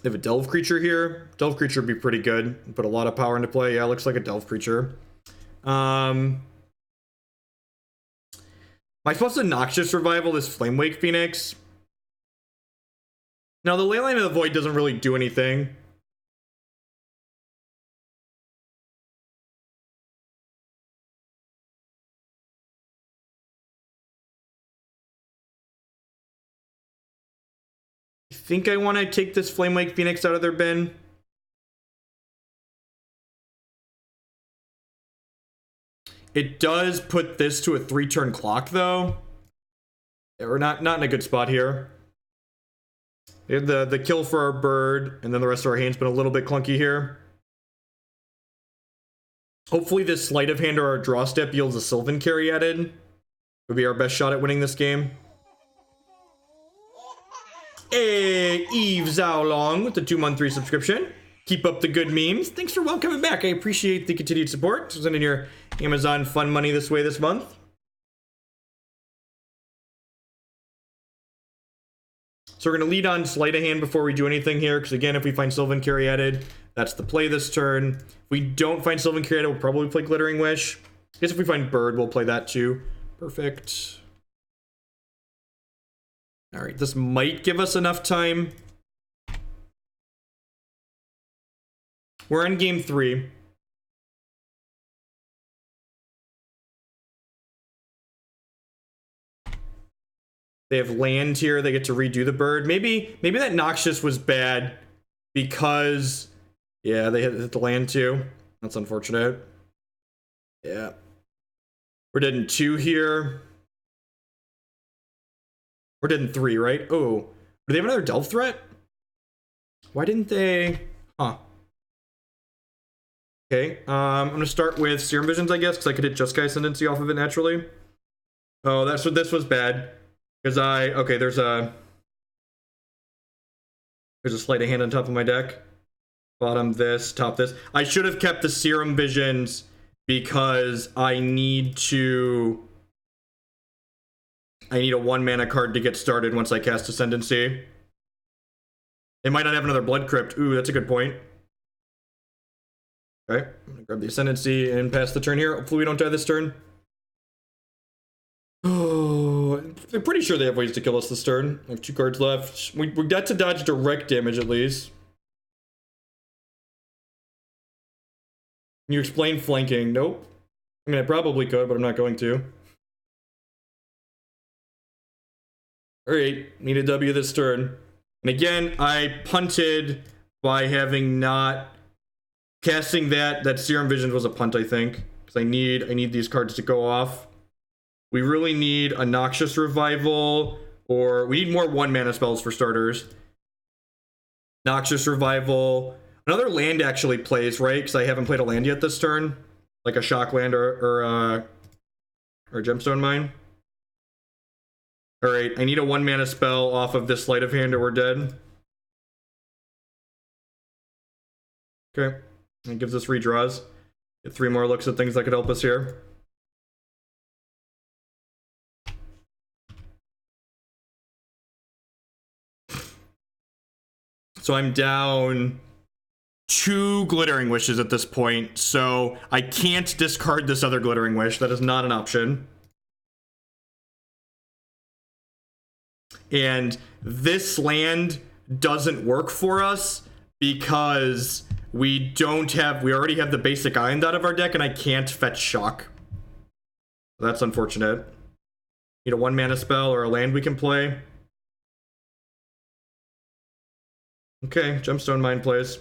They have a Delve creature here. Delve creature would be pretty good. Put a lot of power into play. Yeah, looks like a Delve creature. Am I supposed to Noxious Revival this Flamewake Phoenix? No, the Leyline of the Void doesn't really do anything. I think I want to take this Flamewake Phoenix out of their bin. It does put this to a 3-turn clock, though. Yeah, we're not in a good spot here. We have the kill for our bird, and then the rest of our hand's been a little bit clunky here. Hopefully this Sleight of Hand or our draw step yields a Sylvan Caryatid. Would be our best shot at winning this game. Hey, Eve Zhaolong with the 2-month subscription. Keep up the good memes. Thanks for welcoming back. I appreciate the continued support. Sending your Amazon fun money this way this month. So we're going to lead on Sleight of Hand before we do anything here, because again, if we find Sylvan Caryatid, that's the play this turn. If we don't find Sylvan Caryatid, we'll probably play Glittering Wish. I guess if we find Bird, we'll play that too. Perfect. All right, this might give us enough time. We're in game 3. They have land here. They get to redo the bird. Maybe that Noxious was bad because, yeah, they hit the land too. That's unfortunate. Yeah. We're dead in 2 here. We're dead in 3, right? Oh, do they have another Delve threat? Why didn't they? Huh. Okay, I'm gonna start with Serum Visions, I guess, because I could hit Jeskai Ascendancy off of it naturally. Oh, that's what this was bad. Because okay, there's a Sleight of Hand on top of my deck. Bottom this, top this. I should have kept the Serum Visions because I need a 1-mana card to get started once I cast Ascendancy. They might not have another Blood Crypt. Ooh, that's a good point. Okay, I'm gonna grab the Ascendancy and pass the turn here. Hopefully we don't die this turn. Oh, I'm pretty sure they have ways to kill us this turn. I have 2 cards left. We got to dodge direct damage at least. Can you explain flanking? Nope. I mean, I probably could, but I'm not going to. Alright, need a W this turn. And again, I punted by having not... Casting that Serum Visions was a punt, I think. Because I need these cards to go off. We really need a Noxious Revival, or we need more 1-mana spells for starters. Noxious Revival. Another land actually plays, right? Because I haven't played a land yet this turn. Like a Shock Land or a Gemstone Mine. Alright, I need a 1-mana spell off of this Sleight of Hand or we're dead. Okay. It gives us redraws. Get 3 more looks at things that could help us here. So I'm down 2 Glittering Wishes at this point, so I can't discard this other Glittering Wish. That is not an option. And this land doesn't work for us because we already have the basic Island out of our deck and I can't fetch Shock. That's unfortunate. Need a 1-mana spell or a land we can play. Okay, Gemstone Mine plays.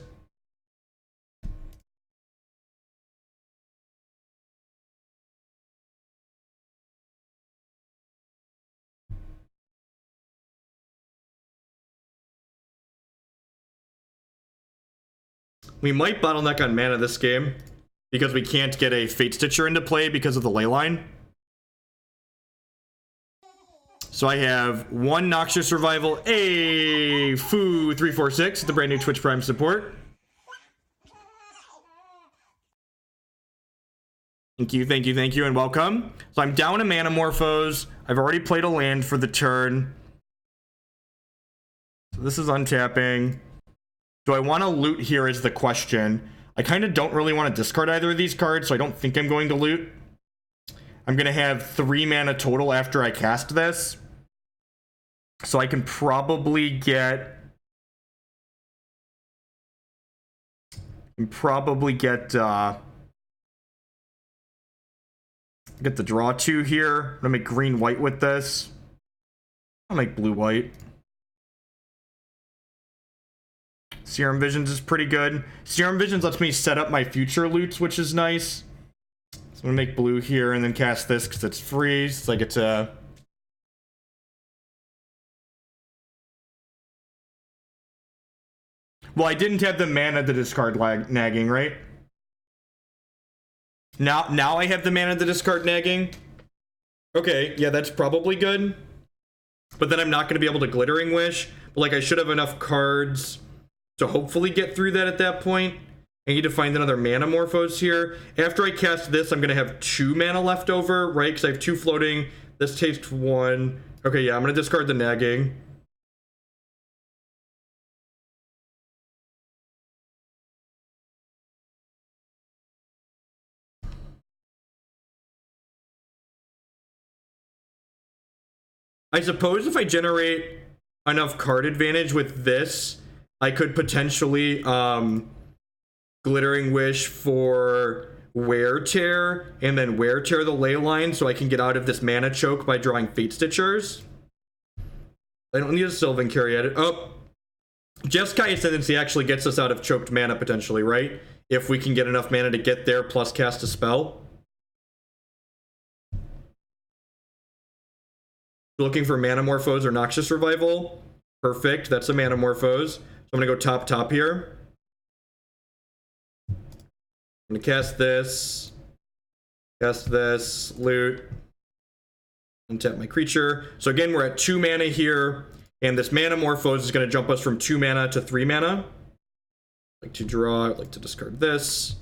We might bottleneck on mana this game because we can't get a Fatestitcher into play because of the Leyline. So I have 1 Noxious Revival, a Foo 346, the brand new Twitch Prime support. Thank you, thank you, thank you, and welcome. So I'm down a Manamorphose. I've already played a land for the turn. So this is untapping. Do I want to loot here is the question. I kind of don't really want to discard either of these cards, so I don't think I'm going to loot. I'm going to have 3 mana total after I cast this. So I can probably get... Get the draw 2 here. I'm gonna make green-white with this. I'll make blue-white. Serum Visions is pretty good. Serum Visions lets me set up my future loots, which is nice. So I'm gonna make blue here and then cast this because it's free. So I get to... Well, I didn't have the mana to discard nagging, right? Now I have the mana to discard nagging. Okay, yeah, that's probably good. But then I'm not going to be able to Glittering Wish. But like, I should have enough cards to hopefully get through that at that point. I need to find another Manamorphose here. After I cast this, I'm going to have 2 mana left over, right? Because I have 2 floating. This takes 1. Okay, yeah, I'm going to discard the nagging. I suppose if I generate enough card advantage with this, I could potentially Glittering Wish for Wear Tear and then Wear Tear the Leyline so I can get out of this mana choke by drawing Fatestitchers. I don't need a Sylvan Caryatid. Oh, Jeskai Ascendancy actually gets us out of choked mana potentially, right? If we can get enough mana to get there plus cast a spell. Looking for Manamorphose or Noxious Revival. Perfect, that's a Manamorphose. So I'm gonna go top here. I'm gonna cast this, loot, untap my creature. So again, we're at 2 mana here, and this Manamorphose is gonna jump us from 2 mana to 3 mana. I'd like to draw, I'd like to discard this.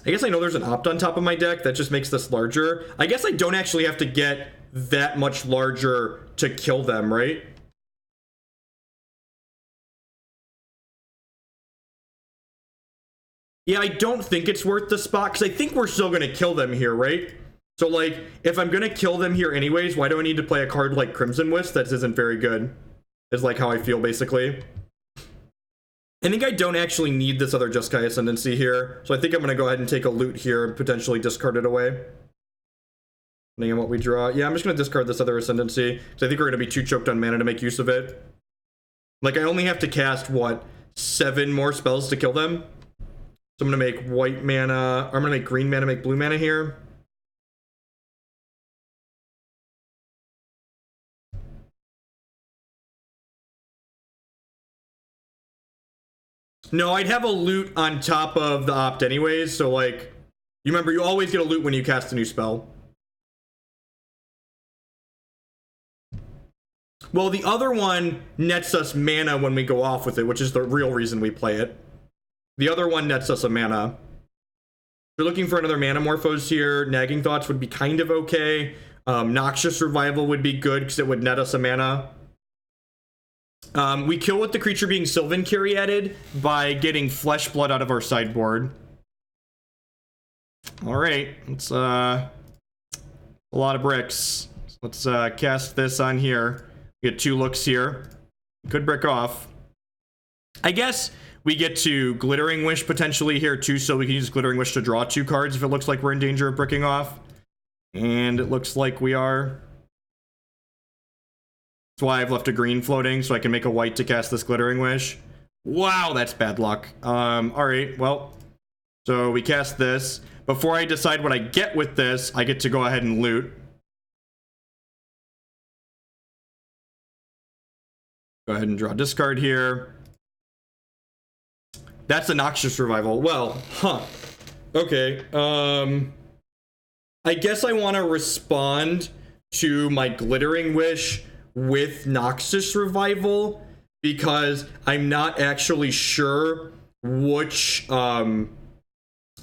I guess I know there's an opt on top of my deck that just makes this larger. I guess I don't actually have to get that much larger to kill them, right? Yeah, I don't think it's worth the spot because I think we're still going to kill them here, right? So, like, if I'm going to kill them here anyways, why do I need to play a card like Crimson Wisp that isn't very good? Is like how I feel, basically. I think I don't actually need this other Jeskai Ascendancy here, so I think I'm going to go ahead and take a loot here and potentially discard it away. Depending on what we draw. Yeah, I'm just going to discard this other Ascendancy, because I think we're going to be too choked on mana to make use of it. Like, I only have to cast, what, 7 more spells to kill them? So I'm going to make white mana, or I'm going to make green mana, make blue mana here. No, I'd have a loot on top of the opt anyways, so like, you remember, you always get a loot when you cast a new spell. Well, the other one nets us mana when we go off with it, which is the real reason we play it. The other one nets us a mana. If you're looking for another Manamorphose here, Nagging Thoughts would be kind of okay. Noxious Revival would be good because it would net us a mana. We kill with the creature being Sylvan Caryatid by getting Flesh Blood out of our sideboard. Alright, it's a lot of bricks. Let's cast this on here. We get 2 looks here. Could brick off. I guess we get to Glittering Wish potentially here too, so we can use Glittering Wish to draw 2 cards if it looks like we're in danger of bricking off. And it looks like we are. That's why I've left a green floating, so I can make a white to cast this Glittering Wish. Wow, that's bad luck. Alright, well. So we cast this. Before I decide what I get with this, I get to go ahead and loot. Go ahead and draw discard here. That's the Noxious Revival. Well, okay. I guess I want to respond to my Glittering Wish with Noxious Revival because I'm not actually sure which card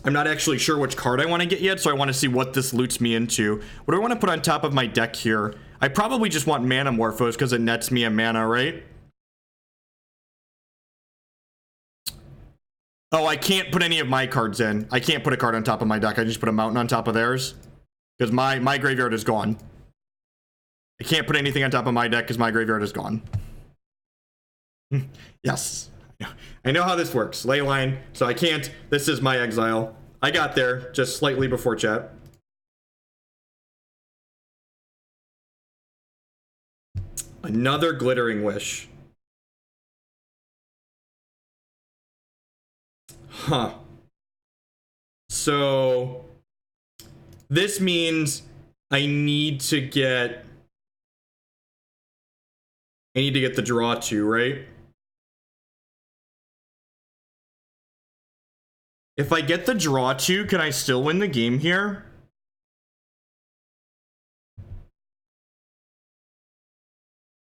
I want to get yet, so I want to see what this loots me into. What do I want to put on top of my deck here? I probably just want Manamorphose because it nets me a mana, right? Oh, I can't put any of my cards in. I can't put a card on top of my deck. I just put a mountain on top of theirs because my graveyard is gone. I can't put anything on top of my deck because my graveyard is gone. Yes. I know how this works. Leyline. So I can't. This is my exile. I got there just slightly before chat. Another Glittering Wish. So this means I need to get the draw 2, right? If I get the draw 2, can I still win the game here?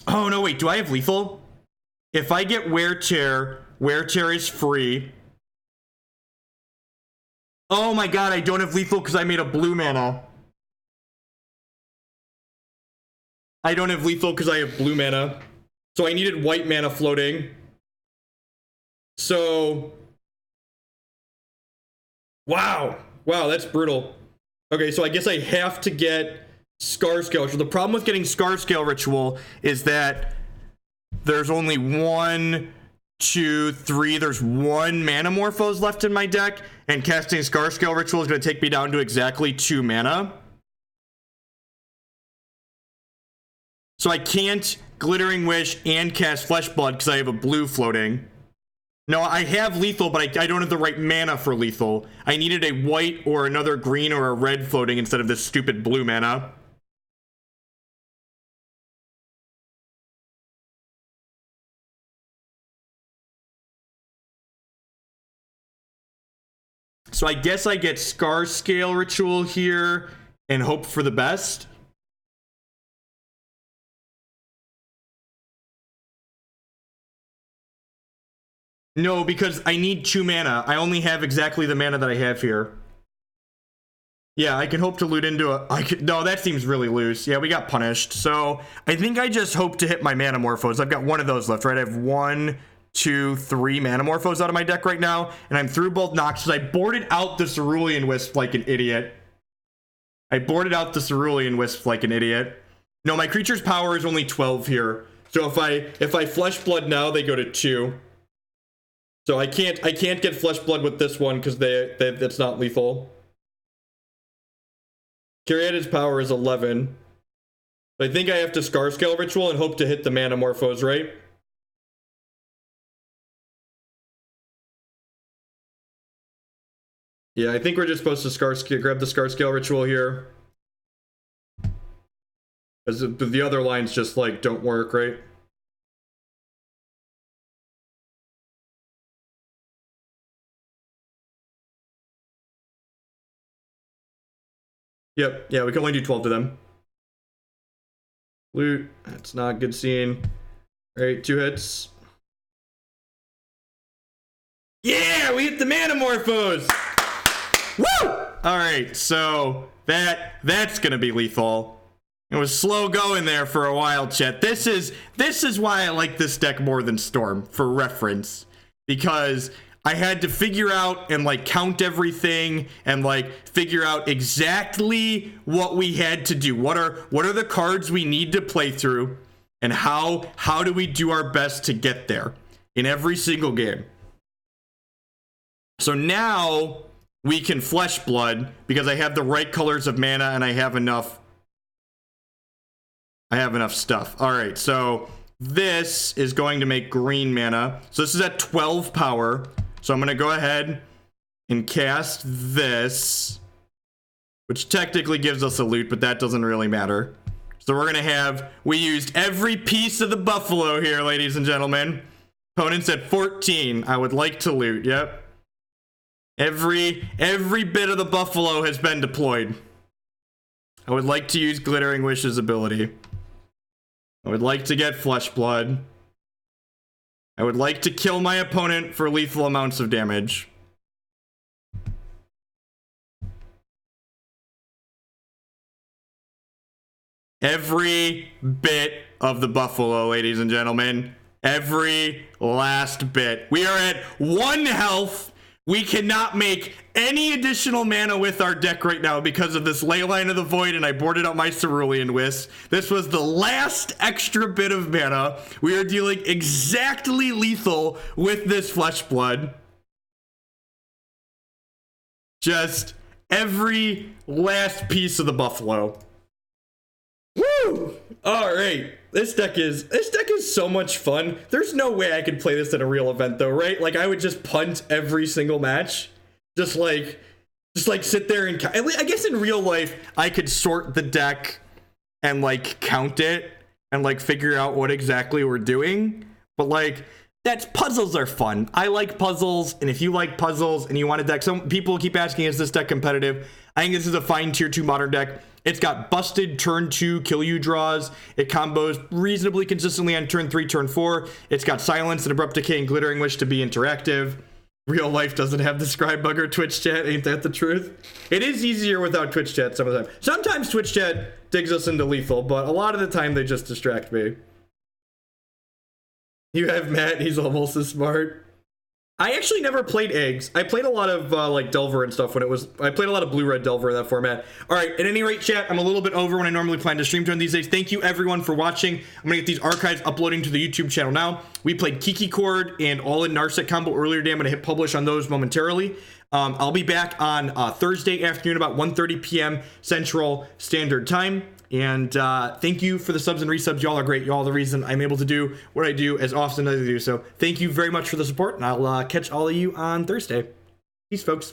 Oh no, wait, do I have lethal? If I get Wear Tear is free. Oh my god, I don't have lethal because I made a blue mana. I don't have lethal because I have blue mana. So I needed white mana floating. So... Wow, that's brutal. Okay, so I guess I have to get Scarscale Ritual. The problem with getting Scarscale Ritual is that there's only 1, 2, 3. There's 1 Manamorphose left in my deck, and casting Scarscale Ritual is going to take me down to exactly 2 mana. So I can't Glittering Wish and cast Flesh Blood because I have a blue floating. No, I have lethal, but I don't have the right mana for lethal. I needed a white or another green or a red floating instead of this stupid blue mana. So I guess I get Scarscale Ritual here and hope for the best. No, because I need 2 mana. I only have exactly the mana that I have here. Yeah, I can hope to loot into no, that seems really loose. Yeah, we got punished. So I think I just hope to hit my Manamorphose. I've got 1 of those left, right? I have 1, 2, 3 Manamorphose out of my deck right now, and I'm through both Noxious. I boarded out the Cerulean Wisp like an idiot. No, my creature's power is only 12 here. So if I Flesh Blood now, they go to 2. So I can't get Flesh Blood with this one because that's not lethal. Caryatid's power is 11. I think I have to Scarscale Ritual and hope to hit the Manamorphose, right? Yeah, I think we're just supposed to grab the Scarscale Ritual here. Because the other lines just, like, don't work, right? Yep, yeah, we can only do 12 to them. Loot, that's not a good scene. Alright, 2 hits. Yeah, we hit the Manamorphose! Woo! Alright, so that's gonna be lethal. It was slow going there for a while, chat. This is why I like this deck more than Storm, for reference. Because I had to figure out and like count everything and like figure out exactly what we had to do. What are the cards we need to play through, and how do we do our best to get there in every single game. So now we can Flesh Blood because I have the right colors of mana and I have enough stuff. All right, so this is going to make green mana. So this is at 12 power. So I'm going to go ahead and cast this, which technically gives us a loot, but that doesn't really matter. So we're gonna have, we used every piece of the buffalo here, ladies and gentlemen. Opponents at 14. I would like to loot, yep. Every bit of the buffalo has been deployed. I would like to use Glittering Wish's ability. I would like to get Flesh Blood. I would like to kill my opponent for lethal amounts of damage. Every bit of the buffalo, ladies and gentlemen. Every last bit. We are at 1 health. We cannot make any additional mana with our deck right now because of this Leyline of the Void, and I boarded out my Cerulean Wisps. This was the last extra bit of mana. We are dealing exactly lethal with this Flesh Blood. Just every last piece of the buffalo. Woo! All right. This deck is so much fun. There's no way I could play this at a real event though, right? Like I would just punt every single match. Just like sit there and I guess in real life I could sort the deck and like count it and like figure out what exactly we're doing. But like puzzles are fun. I like puzzles, and if you like puzzles and you want a deck, some people keep asking, is this deck competitive? I think this is a fine tier 2 modern deck. It's got busted turn 2 kill you draws. It combos reasonably consistently on turn 3, turn 4. It's got Silence and Abrupt Decay and Glittering Wish to be interactive. Real life doesn't have the scribe bug or Twitch chat. Ain't that the truth? It is easier without Twitch chat some of the time. Sometimes Twitch chat digs us into lethal, but a lot of the time they just distract me. You have Matt, he's almost as smart. I actually never played eggs. I played a lot of like Delver and stuff when it was, I played a lot of blue-red Delver in that format. All right, at any rate, chat, I'm a little bit over when I normally plan to stream during these days. Thank you everyone for watching. I'm gonna get these archives uploading to the YouTube channel now. We played Kiki Chord and All in Narset combo earlier today. I'm gonna hit publish on those momentarily. I'll be back on Thursday afternoon about 1:30 p.m. Central Standard Time. And thank you for the subs and resubs. Y'all are great. Y'all are the reason I'm able to do what I do as often as I do. So thank you very much for the support, and I'll catch all of you on Thursday. Peace, folks.